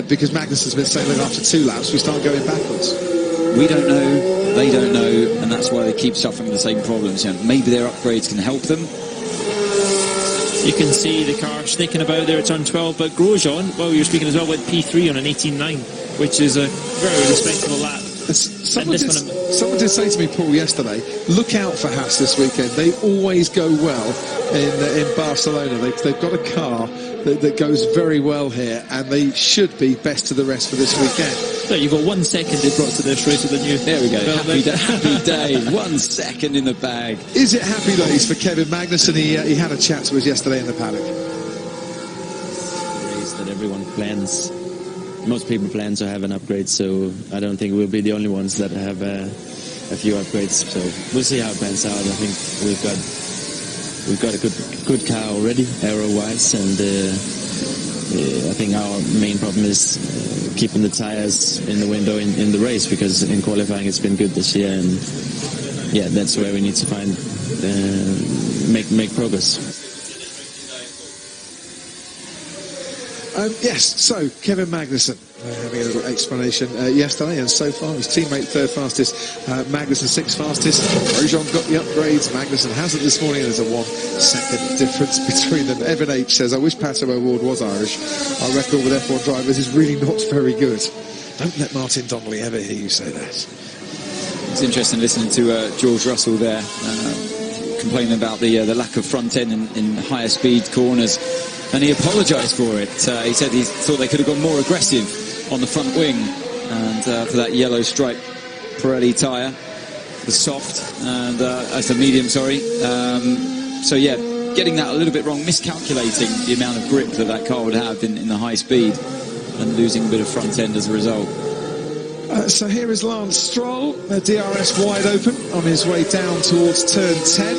because Magnussen's been saying that after 2 laps we start going backwards? We don't know, they don't know, and that's why they keep suffering the same problems. You know, maybe their upgrades can help them. You can see the car sneaking about there at turn 12, but Grosjean, well, you're speaking as well, went P3 on an 18.9, which is a very respectable lap. Someone did say to me, Paul, yesterday, look out for Haas this weekend. They always go well in Barcelona. They've got a car that goes very well here, and they should be best to the rest for this weekend. So you've got 1 second they brought to this race with the new... There we go, happy day, 1 second in the bag. Is it happy days for Kevin Magnussen? He had a chat to us yesterday in the paddock. Race that everyone plans. Most people plan to have an upgrade, so I don't think we'll be the only ones that have a few upgrades. So we'll see how it pans out. I think we've got a good car already, aero-wise, and I think our main problem is keeping the tires in the window in the race, because in qualifying it's been good this year, and yeah, that's where we need to find make progress. Yes, so Kevin Magnussen having a little explanation yesterday, and so far his teammate third fastest, Magnussen sixth fastest. Grosjean got the upgrades, Magnussen hasn't this morning, and there's a 1 second difference between them. Evan H says, I wish Pato O'Ward was Irish. Our record with F1 drivers is really not very good. Don't let Martin Donnelly ever hear you say that. It's interesting listening to George Russell there, complaining about the lack of front end in higher speed corners. And he apologised for it. He said he thought they could have gone more aggressive on the front wing, and for that yellow stripe Pirelli tyre, the soft, and as the medium, sorry. So yeah, getting that a little bit wrong, miscalculating the amount of grip that car would have in the high speed, and losing a bit of front end as a result. So here is Lance Stroll, DRS wide open on his way down towards turn 10.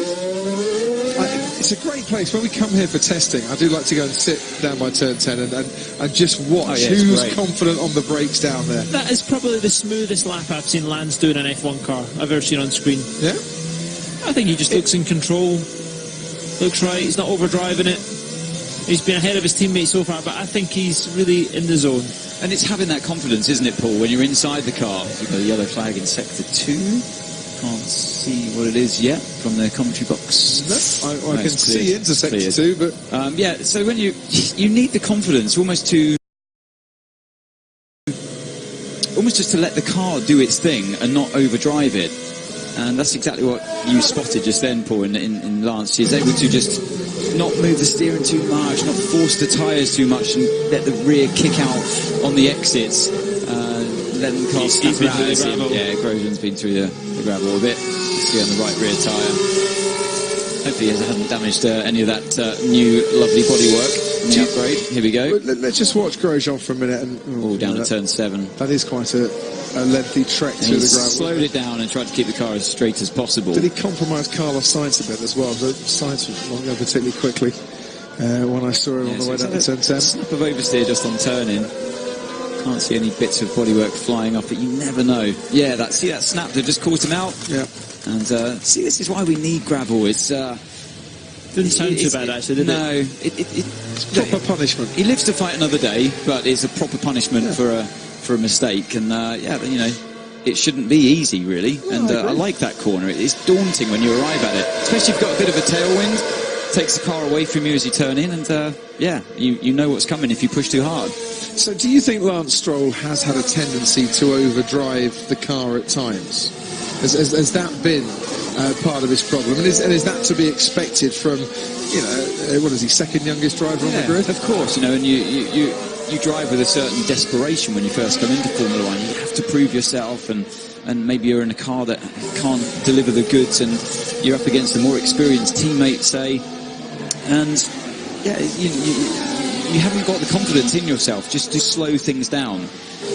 It's a great place. When we come here for testing, I do like to go and sit down by turn 10 and just watch who's confident on the brakes down there. That is probably the smoothest lap I've seen Lance do in an F1 car I've ever seen on screen. Yeah? I think he just looks in control, looks right, he's not overdriving it. He's been ahead of his teammates so far, but I think he's really in the zone. And it's having that confidence, isn't it, Paul, when you're inside the car. You've got a yellow flag in sector 2. Can't see what it is yet from the commentary box. No, I can see into sector 2, but yeah. So when you need the confidence, almost just to let the car do its thing and not overdrive it, and that's exactly what you spotted just then, Paul. In Lance, he's able to just not move the steering too much, not force the tyres too much, and let the rear kick out on the exits. Let the car snap around him. Yeah, Grosjean's been through the gravel a bit. You see on the right rear tyre. Hopefully he hasn't damaged any of that new lovely bodywork in the upgrade. Here we go. Let's just watch Grosjean for a minute. And down to turn 7. That is quite a lengthy trek through the gravel. Slowed it down and tried to keep the car as straight as possible. Did he compromise Carlos Sainz a bit as well? So Sainz was not going particularly quickly when I saw him on the way down to turn 10. Snap of oversteer just on turn-in. Can't see any bits of bodywork flying off, but you never know. Yeah, see that snap that just caught him out. Yeah. And see, this is why we need gravel. It's didn't sound too bad actually, did it? No, it's proper punishment. He lives to fight another day, but it's a proper punishment for a mistake. And yeah, you know, it shouldn't be easy really. And I like that corner. It's daunting when you arrive at it, especially if you've got a bit of a tailwind. Takes the car away from you as you turn in, and yeah, you know what's coming if you push too hard. So do you think Lance Stroll has had a tendency to overdrive the car at times? Has that been part of his problem? And is that to be expected from, you know, what is he, second youngest driver on the grid? Of course, you know, and you drive with a certain desperation when you first come into Formula One. You have to prove yourself, and maybe you're in a car that can't deliver the goods, and you're up against a more experienced teammate, say, and yeah, you haven't got the confidence in yourself just to slow things down.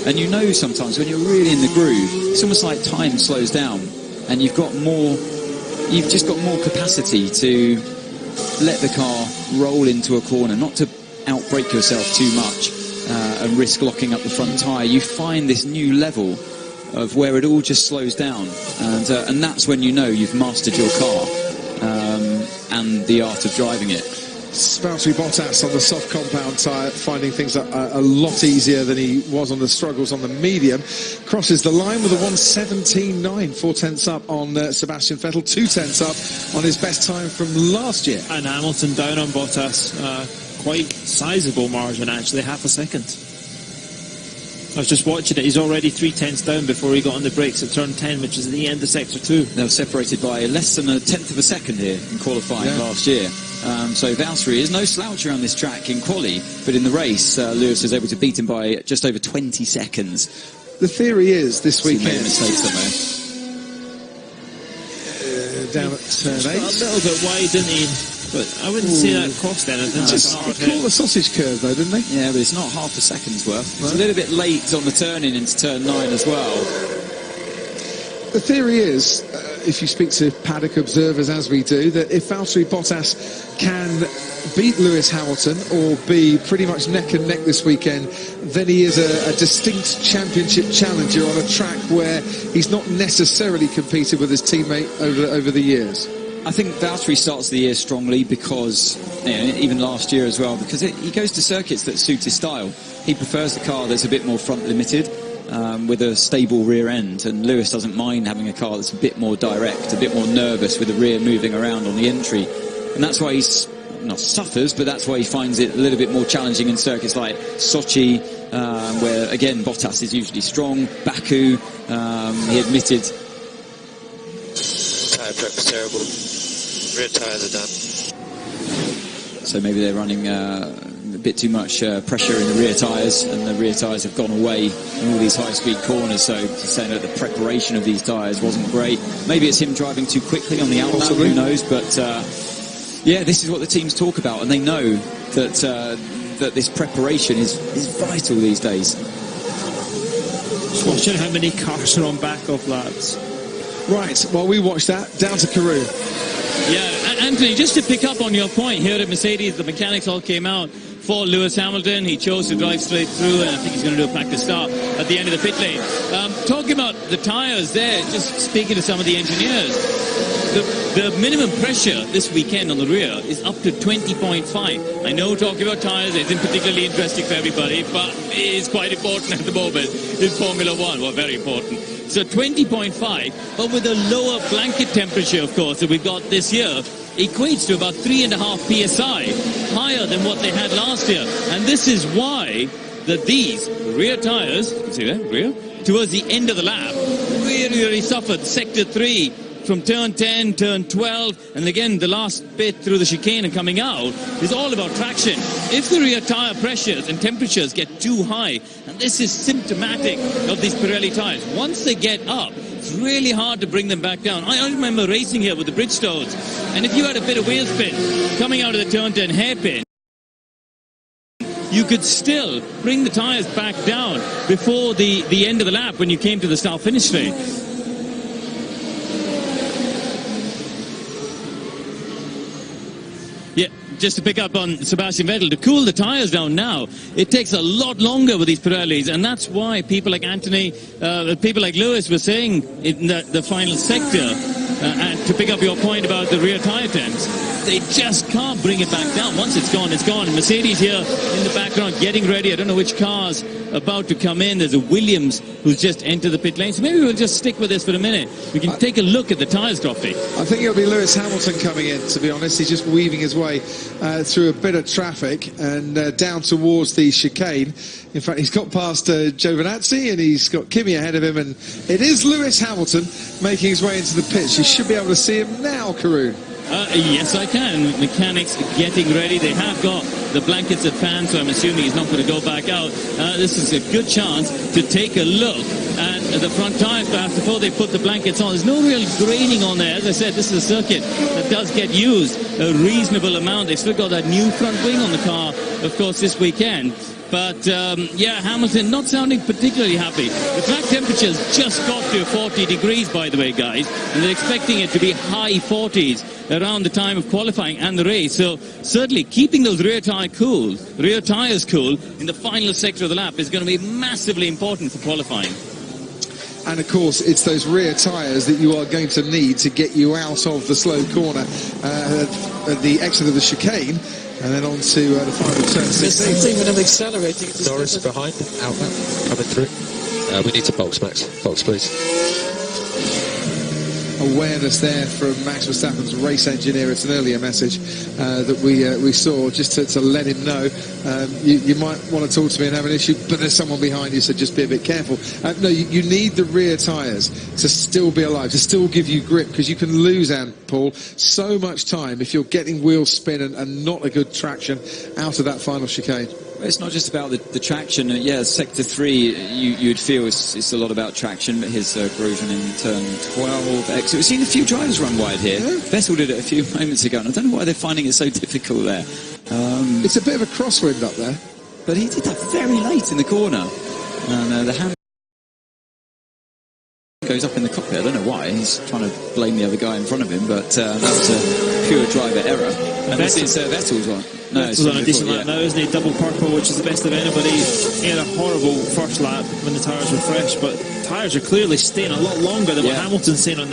And you know sometimes when you're really in the groove, it's almost like time slows down, and you've just got more capacity to let the car roll into a corner, not to outbrake yourself too much and risk locking up the front tyre. You find this new level of where it all just slows down, and that's when you know you've mastered your car and the art of driving it. Valtteri Bottas on the soft compound tyre, finding things a lot easier than he was on the struggles on the medium. Crosses the line with a 1:17.9, 4 tenths up on Sebastian Vettel, 2 tenths up on his best time from last year. And Hamilton down on Bottas, quite sizable margin actually, half a second. I was just watching it, he's already 3 tenths down before he got on the brakes at turn 10, which is at the end of sector 2. They were separated by less than a tenth of a second here in qualifying last year. So Valtteri is no slouch around this track in quali, but in the race, Lewis was able to beat him by just over 20 seconds. The theory is this weekend... He made a mistake somewhere. Down at turn 8. A little bit wide, didn't he? But I wouldn't say that cost anything. They called the sausage curve though, didn't they? Yeah, but it's not half a second's worth. It's a little bit late on the turn-in into turn 9 as well. the theory is, if you speak to paddock observers as we do, that if Valtteri Bottas can beat Lewis Hamilton or be pretty much neck and neck this weekend, then he is a distinct championship challenger on a track where he's not necessarily competed with his teammate over the years. I think Valtteri starts the year strongly because, even last year as well, because he goes to circuits that suit his style. He prefers the car that's a bit more front limited, with a stable rear end, and Lewis doesn't mind having a car that's a bit more direct, a bit more nervous with the rear moving around on the entry. And that's why he's not suffers, but that's why he finds it a little bit more challenging in circuits like Sochi, where again Bottas is usually strong. Baku, he admitted. Tyre prep was terrible. Rear tyres are done. So maybe they're running a bit too much pressure in the rear tyres, and the rear tyres have gone away in all these high-speed corners. So he's saying that the preparation of these tyres wasn't great. Maybe it's him driving too quickly on the outlap, who knows? But yeah, this is what the teams talk about, and they know that that this preparation is vital these days. Just watching how many cars are on back of laps. Right, well, we watched that. Down to Karun. Yeah, Anthony, just to pick up on your point here at Mercedes, the mechanics all came out for Lewis Hamilton. He chose to drive straight through, and I think he's going to do a practice start at the end of the pit lane. Talking about the tyres there, just speaking to some of the engineers, the minimum pressure this weekend on the rear is up to 20.5. I know talking about tyres isn't particularly interesting for everybody, but it is quite important at the moment in Formula One. Well, very important. So 20.5, but with a lower blanket temperature, of course, that we've got this year, equates to about 3.5 psi, higher than what they had last year. And this is why that these rear tyres, you can see that, rear, towards the end of the lap, really suffered. Sector 3, from turn 10, turn 12, and again the last bit through the chicane and coming out is all about traction. If the rear tyre pressures and temperatures get too high, and this is symptomatic of these Pirelli tyres, once they get up, it's really hard to bring them back down. I remember racing here with the Bridgestones, and if you had a bit of wheel spin coming out of the turn 10 hairpin, you could still bring the tyres back down before the end of the lap when you came to the start-finish straight. Just to pick up on Sebastian Vettel, to cool the tyres down now, it takes a lot longer with these Pirellis, and that's why people like Anthony, people like Lewis were saying in the final sector, and to pick up your point about the rear tyre temps, they just can't bring it back down. Once it's gone, it's gone. Mercedes here in the background getting ready. I don't know which car's about to come in. There's a Williams who's just entered the pit lane. So maybe we'll just stick with this for a minute. We can take a look at the tyres, Coffee. I think it'll be Lewis Hamilton coming in, to be honest. He's just weaving his way through a bit of traffic and down towards the chicane. In fact, he's got past Giovinazzi, and he's got Kimi ahead of him, and it is Lewis Hamilton making his way into the pits. You should be able to see him now, Karun. Yes, I can. Mechanics getting ready. They have got the blankets at fan, so I'm assuming he's not going to go back out. This is a good chance to take a look at the front tyres perhaps before they put the blankets on. There's no real graining on there. As I said, this is a circuit that does get used a reasonable amount. They've still got that new front wing on the car, of course, this weekend. But, yeah, Hamilton not sounding particularly happy. The track temperature's just got to 40 degrees, by the way, guys, and they're expecting it to be high 40s around the time of qualifying and the race. So certainly keeping those rear tyres cool in the final sector of the lap is going to be massively important for qualifying. And of course, it's those rear tyres that you are going to need to get you out of the slow corner at the exit of the chicane. And then on to the final turn 16. It's even an accelerating. Norris behind, outlet, coming through. We need to box, Max. Box, please. Awareness there from Max Verstappen's race engineer. It's an earlier message that we saw just to let him know. You might want to talk to me and have an issue, but there's someone behind you, so just be a bit careful. No, you need the rear tyres to still be alive, to still give you grip, because you can lose, Paul, so much time if you're getting wheel spin and not a good traction out of that final chicane. It's not just about the traction. Yeah, sector 3, you'd feel it's a lot about traction, but his corrosion in turn 12 exit. We've seen a few drivers run wide here. Yeah. Vettel did it a few moments ago, and I don't know why they're finding it so difficult there. It's a bit of a crosswind up there. But he did that very late in the corner. And the hand goes up in the cockpit. I don't know why. He's trying to blame the other guy in front of him, but that was a pure driver error. And this is Vettel's one. No, Vettel's on a decent lap now, isn't he? Double purple, which is the best of anybody. He had a horrible first lap when the tyres were fresh, but tyres are clearly staying a lot longer than what Hamilton's saying on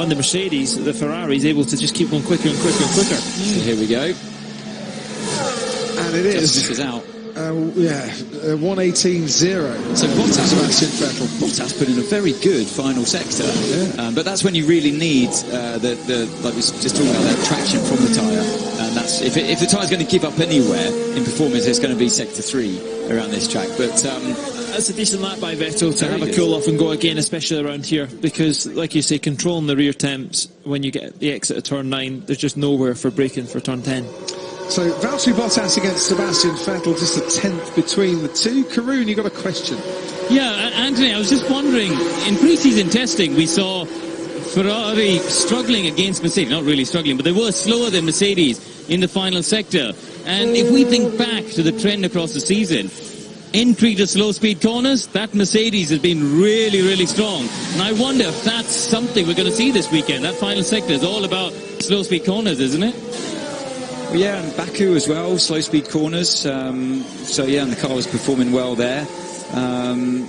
the Mercedes. The Ferrari's able to just keep going quicker and quicker and quicker. So here we go. And it is. This is out. 1:18.0. So Bottas put in a very good final sector, but that's when you really need like we just talking about, that traction from the tyre, and that's if the tyre's going to give up anywhere in performance, it's going to be sector 3 around this track. But that's a decent lap by Vettel to have a cool off and go again, especially around here, because like you say, controlling the rear temps when you get the exit of turn 9, there's just nowhere for braking for turn 10. So Valtteri Bottas against Sebastian Vettel, just a tenth between the two. Karun, you got a question? Yeah, Anthony, I was just wondering, in pre-season testing we saw Ferrari struggling against Mercedes, not really struggling, but they were slower than Mercedes in the final sector. And if we think back to the trend across the season, entry to slow-speed corners, that Mercedes has been really, really strong. And I wonder if that's something we're going to see this weekend. That final sector is all about slow-speed corners, isn't it? Well, yeah, and Baku as well, slow-speed corners. So, yeah, and the car was performing well there.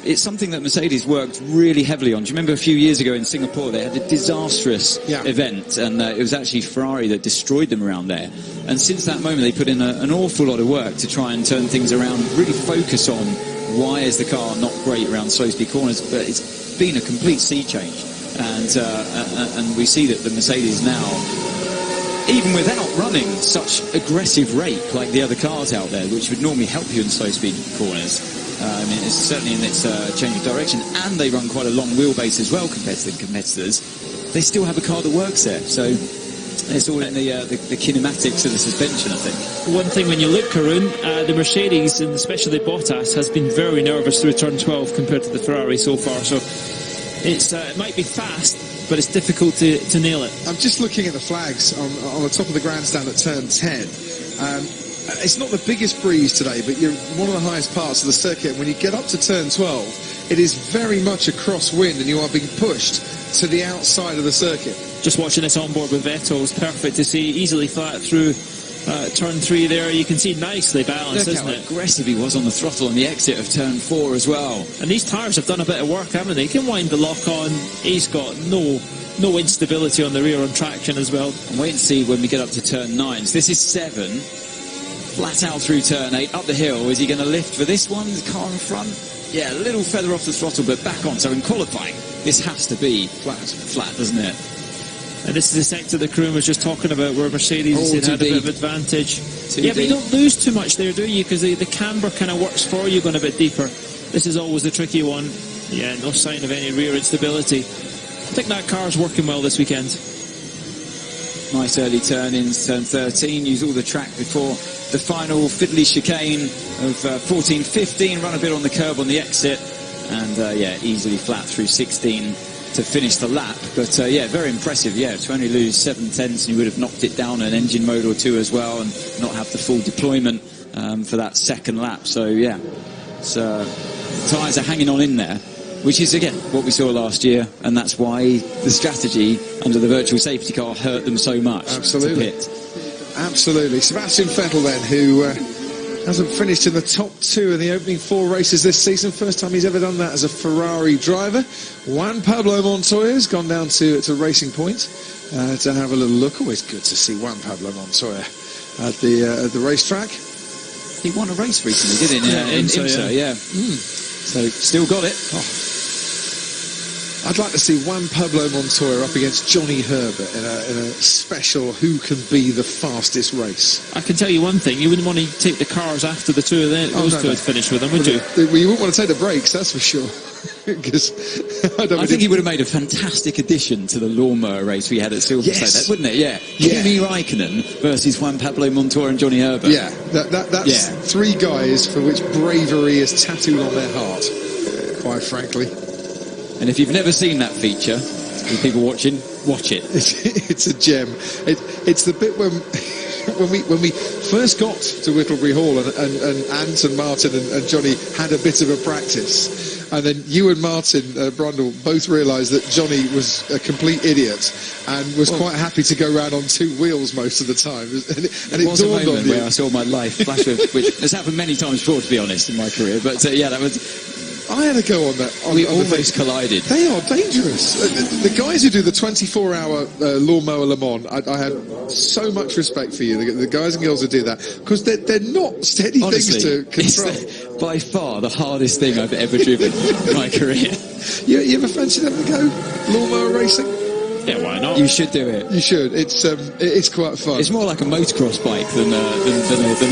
It's something that Mercedes worked really heavily on. Do you remember a few years ago in Singapore, they had a disastrous event, and it was actually Ferrari that destroyed them around there. And since that moment, they put in an awful lot of work to try and turn things around, really focus on why is the car not great around slow-speed corners, but it's been a complete sea change. And we see that the Mercedes now, even without running such aggressive rake like the other cars out there, which would normally help you in slow-speed corners, I mean, it's certainly in its change of direction, and they run quite a long wheelbase as well compared to the competitors. They still have a car that works there, so it's all in the kinematics of the suspension, I think. One thing when you look, Karun, the Mercedes, and especially Bottas, has been very nervous through turn 12 compared to the Ferrari so far, so it might be fast, but it's difficult to nail it. I'm just looking at the flags on the top of the grandstand at turn 10. It's not the biggest breeze today, but you're one of the highest parts of the circuit. When you get up to turn 12, it is very much a crosswind, and you are being pushed to the outside of the circuit. Just watching this on board with Vettel is perfect to see, easily flat through turn 3 there. You can see nicely balanced, isn't it? Look how aggressive he was on the throttle on the exit of turn 4 as well. And these tyres have done a bit of work, haven't they? He can wind the lock on. He's got no instability on the rear on traction as well. And wait and see when we get up to turn 9. So this is 7. Flat out through turn 8, up the hill. Is he going to lift for this one? The car in front? Yeah, a little feather off the throttle, but back on. So in qualifying, this has to be flat, doesn't it? And this is the sector the crew was just talking about, where Mercedes had a bit of advantage. Yeah, but you don't lose too much there, do you? Because the camber kind of works for you going a bit deeper. This is always the tricky one. Yeah, no sign of any rear instability. I think that car's working well this weekend. Nice early turn in turn 13. Use all the track before the final fiddly chicane of 14-15. Run a bit on the curb on the exit. And, yeah, easily flat through 16 to finish the lap. But, yeah, very impressive. Yeah, to only lose 7/10, and you would have knocked it down an engine mode or two as well, and not have the full deployment for that second lap. So, yeah, tyres are hanging on in there, which is, again, what we saw last year, and that's why the strategy under the virtual safety car hurt them so much. Absolutely. To pit. Absolutely. Sebastian Vettel, then, who hasn't finished in the top 2 in the opening 4 races this season. First time he's ever done that as a Ferrari driver. Juan Pablo Montoya's gone down to Racing Point to have a little look. Always good to see Juan Pablo Montoya at the racetrack. He won a race recently, didn't he? In IMSA, yeah. So, still got it. Oh. I'd like to see Juan Pablo Montoya up against Johnny Herbert in a special who can be the fastest race. I can tell you one thing, you wouldn't want to take the cars after the two of them, those two had finished with them, would you? Well, you wouldn't want to take the brakes, that's for sure. Because I think he would have made a fantastic addition to the lawnmower race we had at Silverstone, wouldn't it? Yeah. Kimi Raikkonen versus Juan Pablo Montoya and Johnny Herbert. Yeah, that's 3 guys for which bravery is tattooed on their heart, quite frankly. And if you've never seen that feature, with people watching, watch it. It's a gem. It's the bit when we first got to Whittlebury Hall and Ant and Martin and Johnny had a bit of a practice. and then you and Martin Brundle both realised that Johnny was a complete idiot and was quite happy to go around on 2 wheels most of the time. And it was a dawned on moment you. where I saw my life flash, which has happened many times before, to be honest, in my career. But yeah, that was. I had a go on that. We almost collided. They are dangerous. The guys who do the 24-hour lawnmower Le Mans, I have so much respect for you. The guys and girls who do that, because they're not steady Honestly, things to control. It's by far the hardest thing I've ever driven in my career. You ever fancy having a go lawnmower racing? Yeah, why not? You should do it. You should. It's quite fun. It's more like a motocross bike than a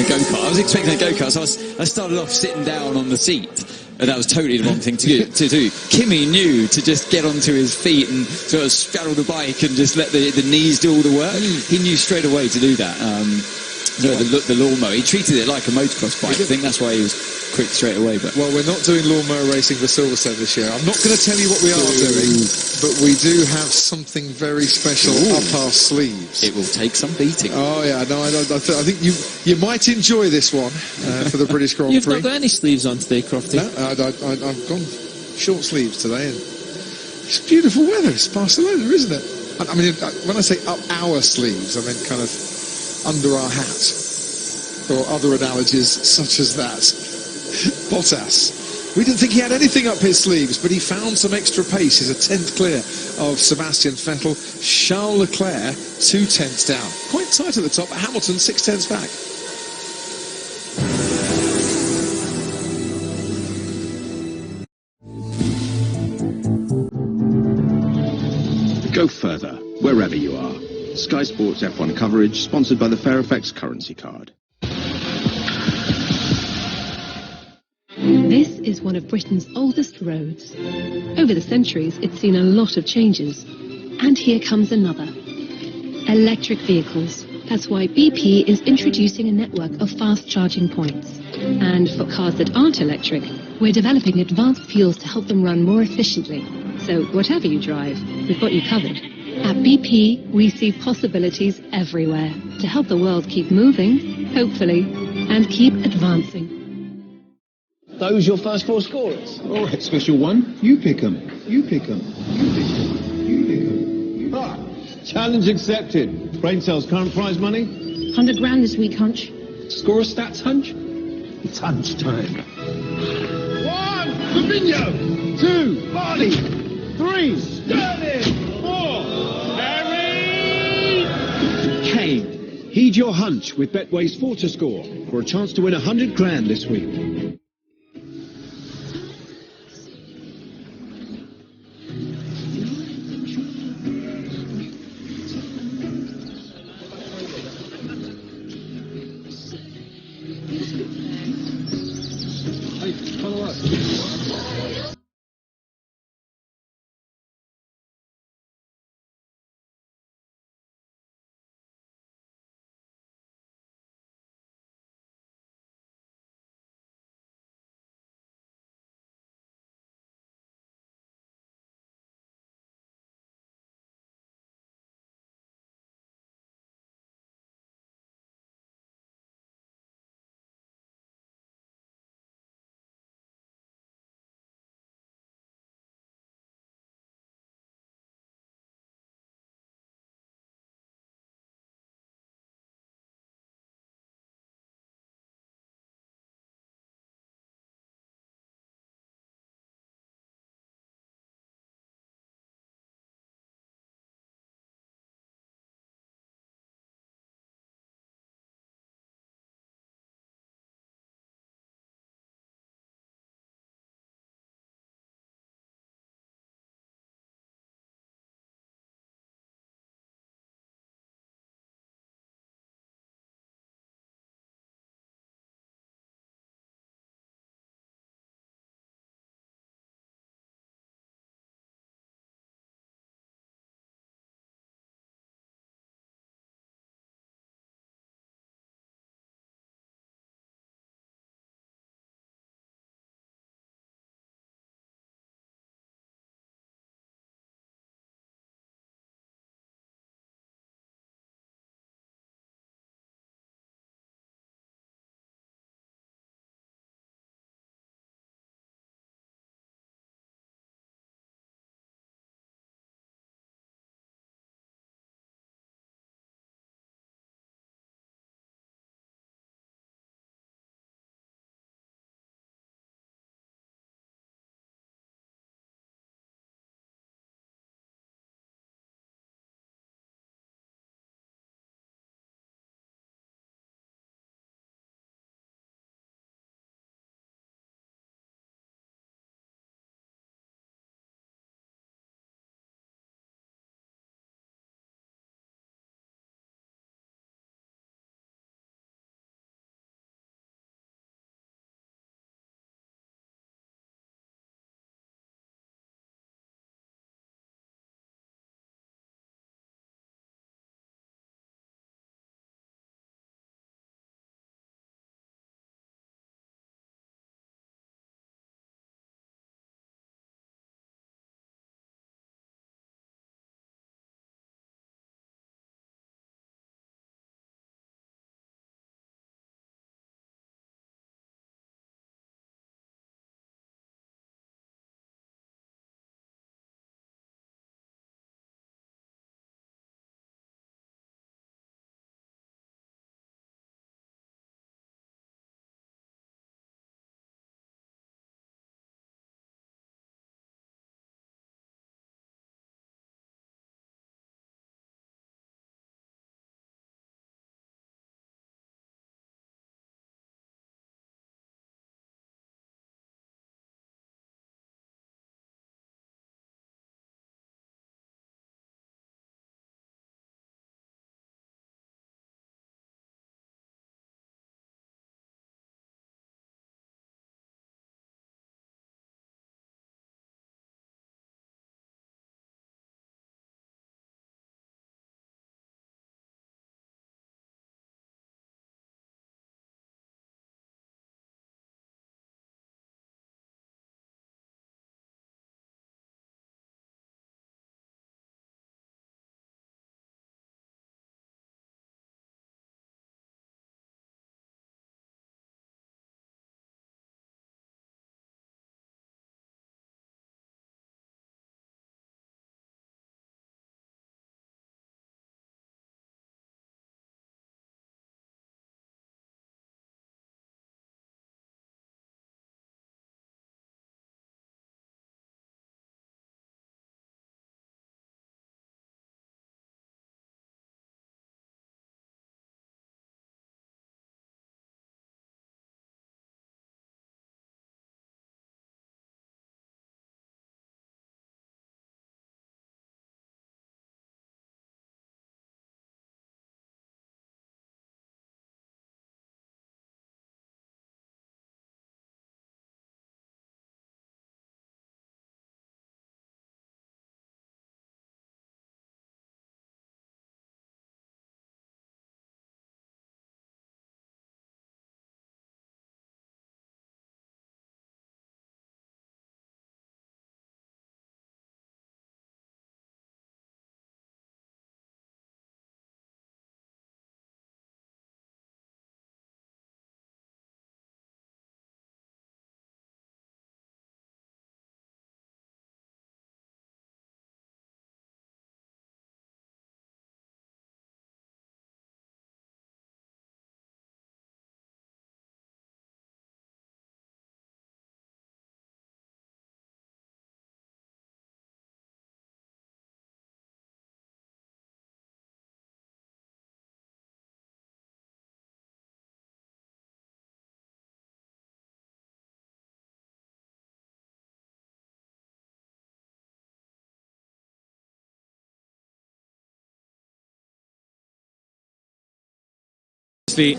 go-kart. I was expecting a go-kart, so I started off sitting down on the seat. And that was totally the wrong thing to do. Kimmy knew to just get onto his feet and sort of straddle the bike and just let the knees do all the work. He knew straight away to do that. The lawnmower, he treated it like a motocross bike. I think that's why he was quick straight away. But well, we're not doing lawnmower racing for Silverstone this year. I'm not going to tell you what we are doing, but we do have something very special up our sleeves. It will take some beating. Oh yeah, no, I think you might enjoy this one for the British Grand You've Prix. not got any sleeves on today, Crofty. No, I've gone short sleeves today, and it's beautiful weather. It's Barcelona, isn't it? I mean, when I say up our sleeves, I meant kind of under our hat, or other analogies such as that. Bottas. We didn't think he had anything up his sleeves, but he found some extra pace. He's a 10th clear of Sebastian Vettel. Charles Leclerc, 2 tenths down. Quite tight at the top, but Hamilton 6 tenths back. Go further, wherever you are. Sky Sports F1 coverage, sponsored by the Fairfax currency card. This is one of Britain's oldest roads. Over the centuries, it's seen a lot of changes. And here comes another. Electric vehicles. That's why BP is introducing a network of fast charging points. And for cars that aren't electric, we're developing advanced fuels to help them run more efficiently. So whatever you drive, we've got you covered. At BP, we see possibilities everywhere to help the world keep moving, hopefully, and keep advancing. Those your first 4 scorers? All right, special one. You pick 'em. You pick 'em. You pick 'em. You pick 'em. Ah, challenge accepted. Brain cells, current prize money? 100 grand this week, Hunch. Score a stats, Hunch? It's Hunch time. 1, Fabinho. 2, Vardy. 3, Sterling. 4, Harry Kane. Heed your hunch with Betway's 4 to score for a chance to win 100 grand this week.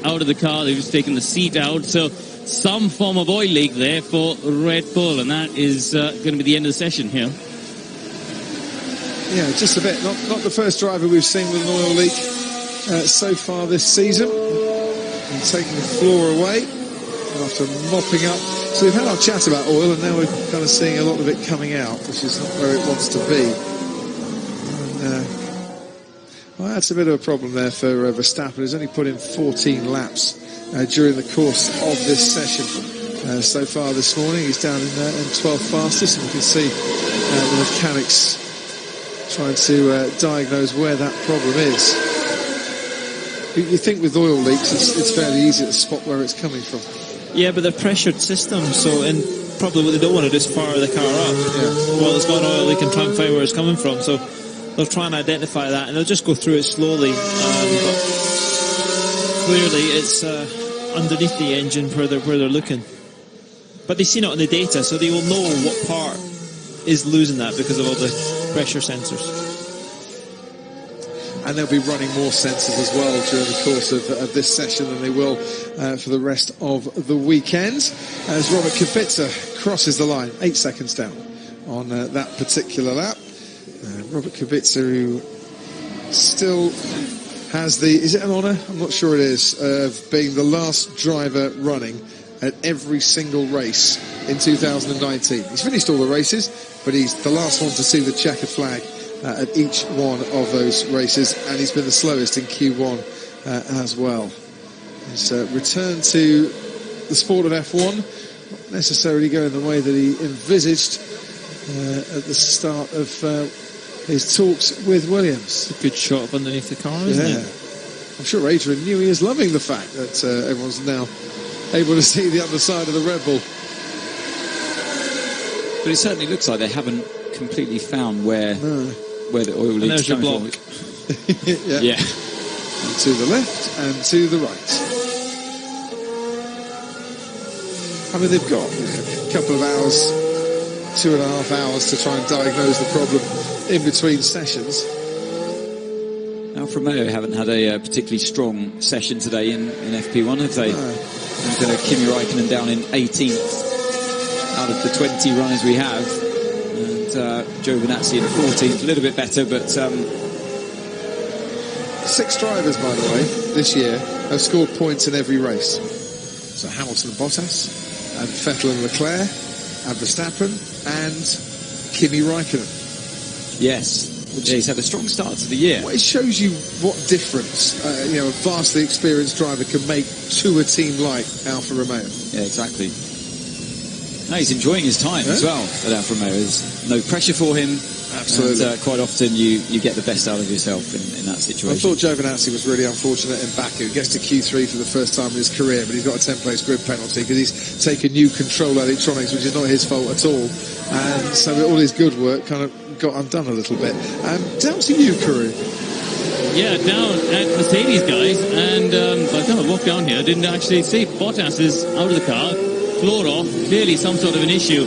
Out of the car, they've just taken the seat out, so some form of oil leak there for Red Bull, and that is going to be the end of the session here. Yeah, just a bit. Not the first driver we've seen with an oil leak so far this season. And taking the floor away after mopping up. So we've had our chat about oil, and now we're kind of seeing a lot of it coming out, which is not where it wants to be. And, well, that's a bit of a problem there for Verstappen, who's only put in 14 laps during the course of this session. So far this morning, he's down in 12th fastest, and you can see the mechanics trying to diagnose where that problem is. You think with oil leaks, it's fairly easy to spot where it's coming from. Yeah, but they're pressured systems, so and probably what they don't want to do is fire the car up. Yeah. Well, it's got oil, they can try and find where it's coming from, so they'll try and identify that, and they'll just go through it slowly. But clearly, it's underneath the engine where they're looking. But they've seen it on the data, so they will know what part is losing that because of all the pressure sensors. And they'll be running more sensors as well during the course of this session than they will for the rest of the weekend. As Robert Kubica crosses the line, 8 seconds down on that particular lap. Robert Kubica, who still has is it an honour? I'm not sure it is, of being the last driver running at every single race in 2019. He's finished all the races, but he's the last one to see the checkered flag at each one of those races, and he's been the slowest in Q1 as well. His return to the sport of F1 not necessarily going the way that he envisaged at the start of his talks with Williams. It's a good shot up underneath the car, isn't it? I'm sure Adrian Newey is loving the fact that everyone's now able to see the underside of the Red Bull. But it certainly looks like they haven't completely found where the oil leaks coming from. Yeah. And to the left and to the right. I mean, they've got a couple of hours, 2.5 hours to try and diagnose the problem in between sessions. Alfa Romeo haven't had a particularly strong session today in FP1, have they? No. We've got Kimi Räikkönen down in 18th out of the 20 runners we have, and Giovinazzi in 14th, a little bit better, but 6 drivers, by the way, this year have scored points in every race. So Hamilton and Bottas, and Vettel and Leclerc, and Verstappen, and Kimi Räikkönen. Yes. Yeah, he's had a strong start to the year. Well, it shows you what difference a vastly experienced driver can make to a team like Alfa Romeo. Yeah, exactly. No, he's enjoying his time as well at Alfa Romeo. There's no pressure for him. Absolutely. And, quite often you get the best out of yourself in that situation. I thought Giovinazzi was really unfortunate in Baku. He gets to Q3 for the first time in his career, but he's got a 10-place grid penalty because he's taken new control electronics, which is not his fault at all. And so all his good work kind of got undone a little bit. Down to you, Karun. Yeah, down at Mercedes, guys. And by the time I walked down here, I didn't actually see Bottas is out of the car. Floor off, clearly some sort of an issue.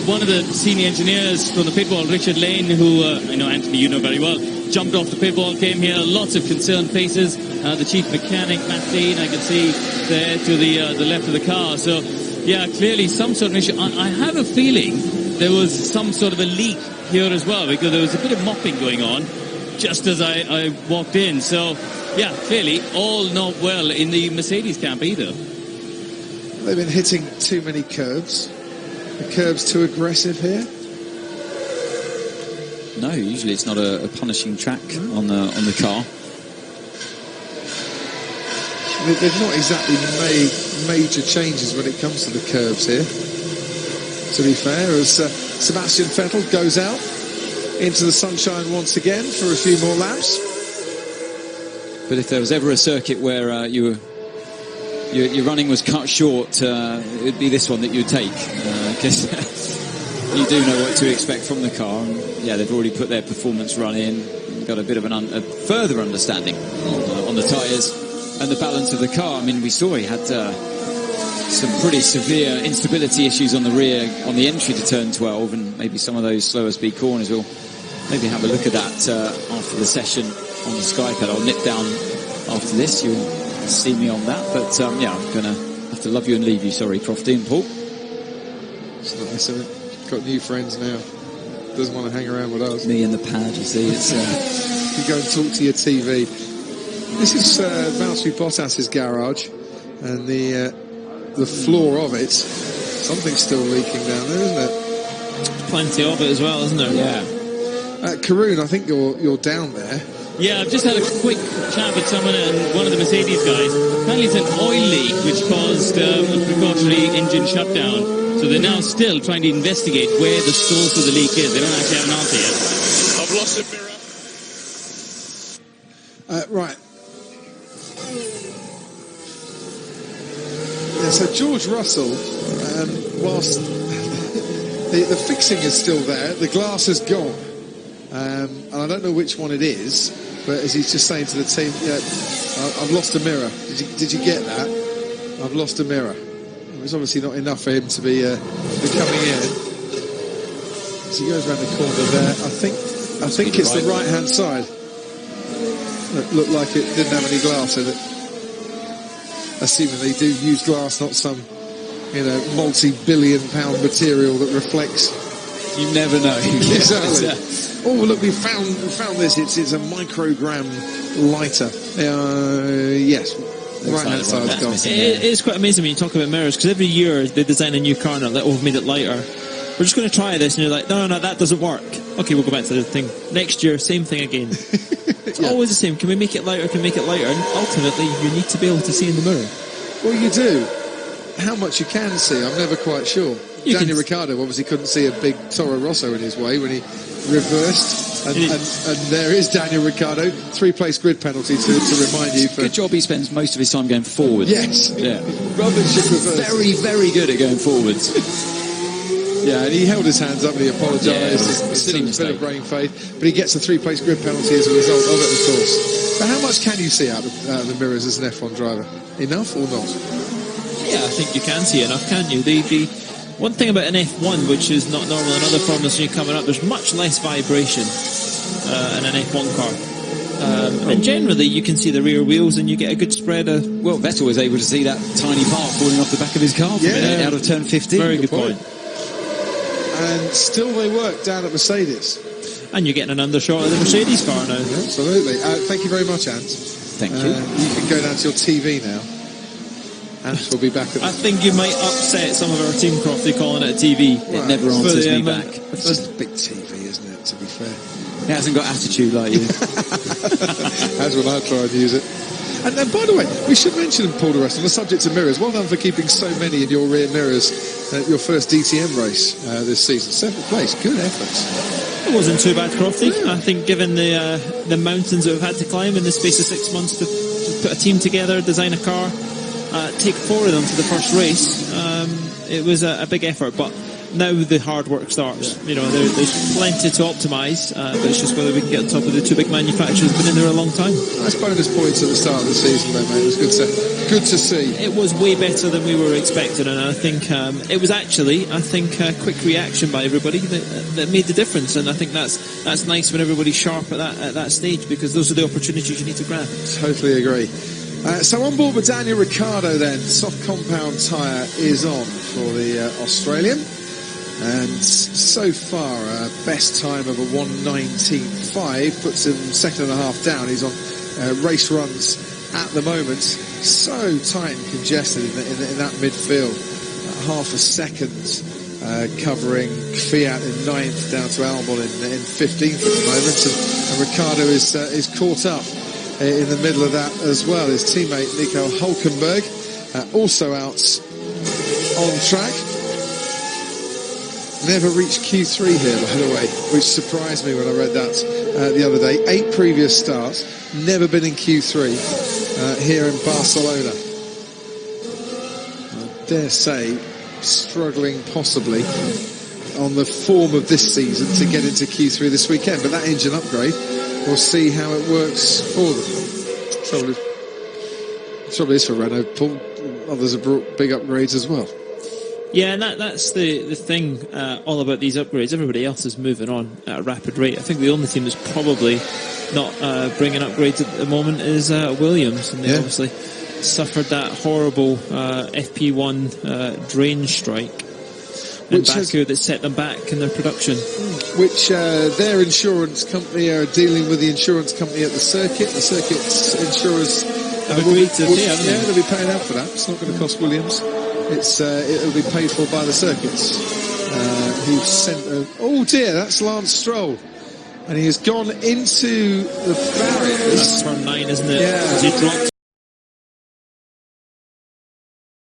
One of the senior engineers from the pit wall, Richard Lane, who I know, Anthony, you know very well, jumped off the pit wall, came here, lots of concerned faces. The chief mechanic, Matt Dean, I can see there to the left of the car. So, yeah, clearly some sort of issue. I have a feeling there was some sort of a leak here as well, because there was a bit of mopping going on just as I walked in. So, yeah, clearly all not well in the Mercedes camp either. They've been hitting too many curves. The curve's too aggressive here. No, usually it's not a punishing track on the car. They've not exactly made major changes when it comes to the curves here, to be fair, as Sebastian Vettel goes out into the sunshine once again for a few more laps. But if there was ever a circuit where your running was cut short, it would be this one that you'd take, because you do know what to expect from the car. And yeah, they've already put their performance run in. You've got a bit of a further understanding on the tyres and the balance of the car. I mean, we saw he had some pretty severe instability issues on the rear on the entry to turn 12, and maybe some of those slower speed corners. We'll maybe have a look at that after the session on the Sky Pad. I'll nip down after this. You'll to see me on that, but yeah, I'm going to have to love you and leave you. Sorry, Crofty and Paul. It's nice, isn't it? Got new friends now. Doesn't want to hang around with us. Me and the pad, you see. It's you go and talk to your TV. This is Valtteri Bottas's garage, and the floor of it. Something's still leaking down there, isn't it? Plenty of it as well, isn't there? Yeah. Karoon, I think you're down there. Yeah, I've just had a quick chat with someone and one of the Mercedes guys. Apparently it's an oil leak which caused a precautionary engine shutdown. So they're now still trying to investigate where the source of the leak is. They don't actually have an answer yet. I've lost a mirror. Right. Yeah, so George Russell, whilst the fixing is still there, the glass has gone. And I don't know which one it is, but as he's just saying to the team, yeah, I've lost a mirror. Did you get that? I've lost a mirror. It was obviously not enough for him to be coming in. As he goes around the corner there, I think it's the right-hand side. It looked like it didn't have any glass in it. Assuming they do use glass, not some, multi-billion-pound material that reflects. You never know. Exactly. Oh, look, we found this. It's a microgram lighter. Yes. Right-hand side's gone. It's quite amazing when you talk about mirrors, because every year they design a new car and they're like, we've made it lighter. We're just going to try this, and you're like, no, that doesn't work. Okay, we'll go back to the thing. Next year, same thing again. It's always the same. Can we make it lighter? Can we make it lighter? And ultimately, you need to be able to see in the mirror. Well, you do. How much you can see, I'm never quite sure. Daniel Ricciardo obviously couldn't see a big Toro Rosso in his way when he reversed, and there is Daniel Ricciardo, 3-place grid penalty to remind you. Good job he spends most of his time going forward. Yes, yeah. Rubbish at reverse. Very, very good at going forwards. Yeah, and he held his hands up and he apologised. Yeah, it's a bit of brain faith, but he gets a 3-place grid penalty as a result of it, of course. But how much can you see out of the mirrors as an F1 driver? Enough or not? Yeah, I think you can see enough, can't you? The one thing about an F1, which is not normal in other formulas when you're coming up, there's much less vibration in an F1 car. And generally, you can see the rear wheels and you get a good spread of... Well, Vettel was able to see that tiny part falling off the back of his car out of turn 15. Very good point. And still they work down at Mercedes. And you're getting an undershot of the Mercedes car now. Absolutely. Thank you very much, Ant. Thank you. You can go down to your TV now. Ant will be back at I think you might upset some of our team, Crofty, calling it a TV. Right. It never answers me back. It's just a big TV, isn't it, to be fair? It hasn't got attitude like you. That's when I try and use it. And by the way, we should mention, Paul de Rest, on the subject of mirrors, well done for keeping so many in your rear mirrors at your first DTM race this season. 7th place, good efforts. It wasn't too bad, Crofty. Yeah. I think given the mountains that we've had to climb in the space of 6 months to put a team together, design a car, take 4 of them to the first race, it was a big effort, but now the hard work starts. Yeah. There's plenty to optimise, but it's just whether we can get on top of the 2 big manufacturers who've been in there a long time. Nice bonus points at the start of the season, though, mate. It was good to see. It was way better than we were expecting, and I think it was actually, a quick reaction by everybody that made the difference, and I think that's nice when everybody's sharp at that stage, because those are the opportunities you need to grab. Totally agree. So on board with Daniel Ricciardo then, soft compound tyre is on for the Australian. And so far, best time of a 1:19.5 puts him 2.5 down. He's on race runs at the moment. So tight and congested in that midfield. Half a second covering Fiat in 9th down to Albon in 15th at the moment. And Ricciardo is caught up in the middle of that as well. His teammate Nico Hülkenberg also out on track. Never reached Q3 here, by the way, which surprised me when I read that the other day. 8 previous starts, never been in Q3 here in Barcelona. I dare say, struggling possibly on the form of this season to get into Q3 this weekend. But that engine upgrade, we'll see how it works for them. Trouble is for Renault, Paul. Others have brought big upgrades as well. Yeah, and that's the thing all about these upgrades. Everybody else is moving on at a rapid rate. I think the only team that's probably not bringing upgrades at the moment is Williams, and they obviously suffered that horrible FP1 drain strike in Baku that set them back in their production. Which their insurance company are dealing with the insurance company at the circuit. The circuit's insurers have agreed to pay, haven't they? Yeah, they'll be paying out for that. It's not going to cost Williams. It'll be paid for by the circuits. Who sent oh dear, that's Lance Stroll. And he has gone into the barriers. That's turn 9, isn't it? Yeah. As he dropped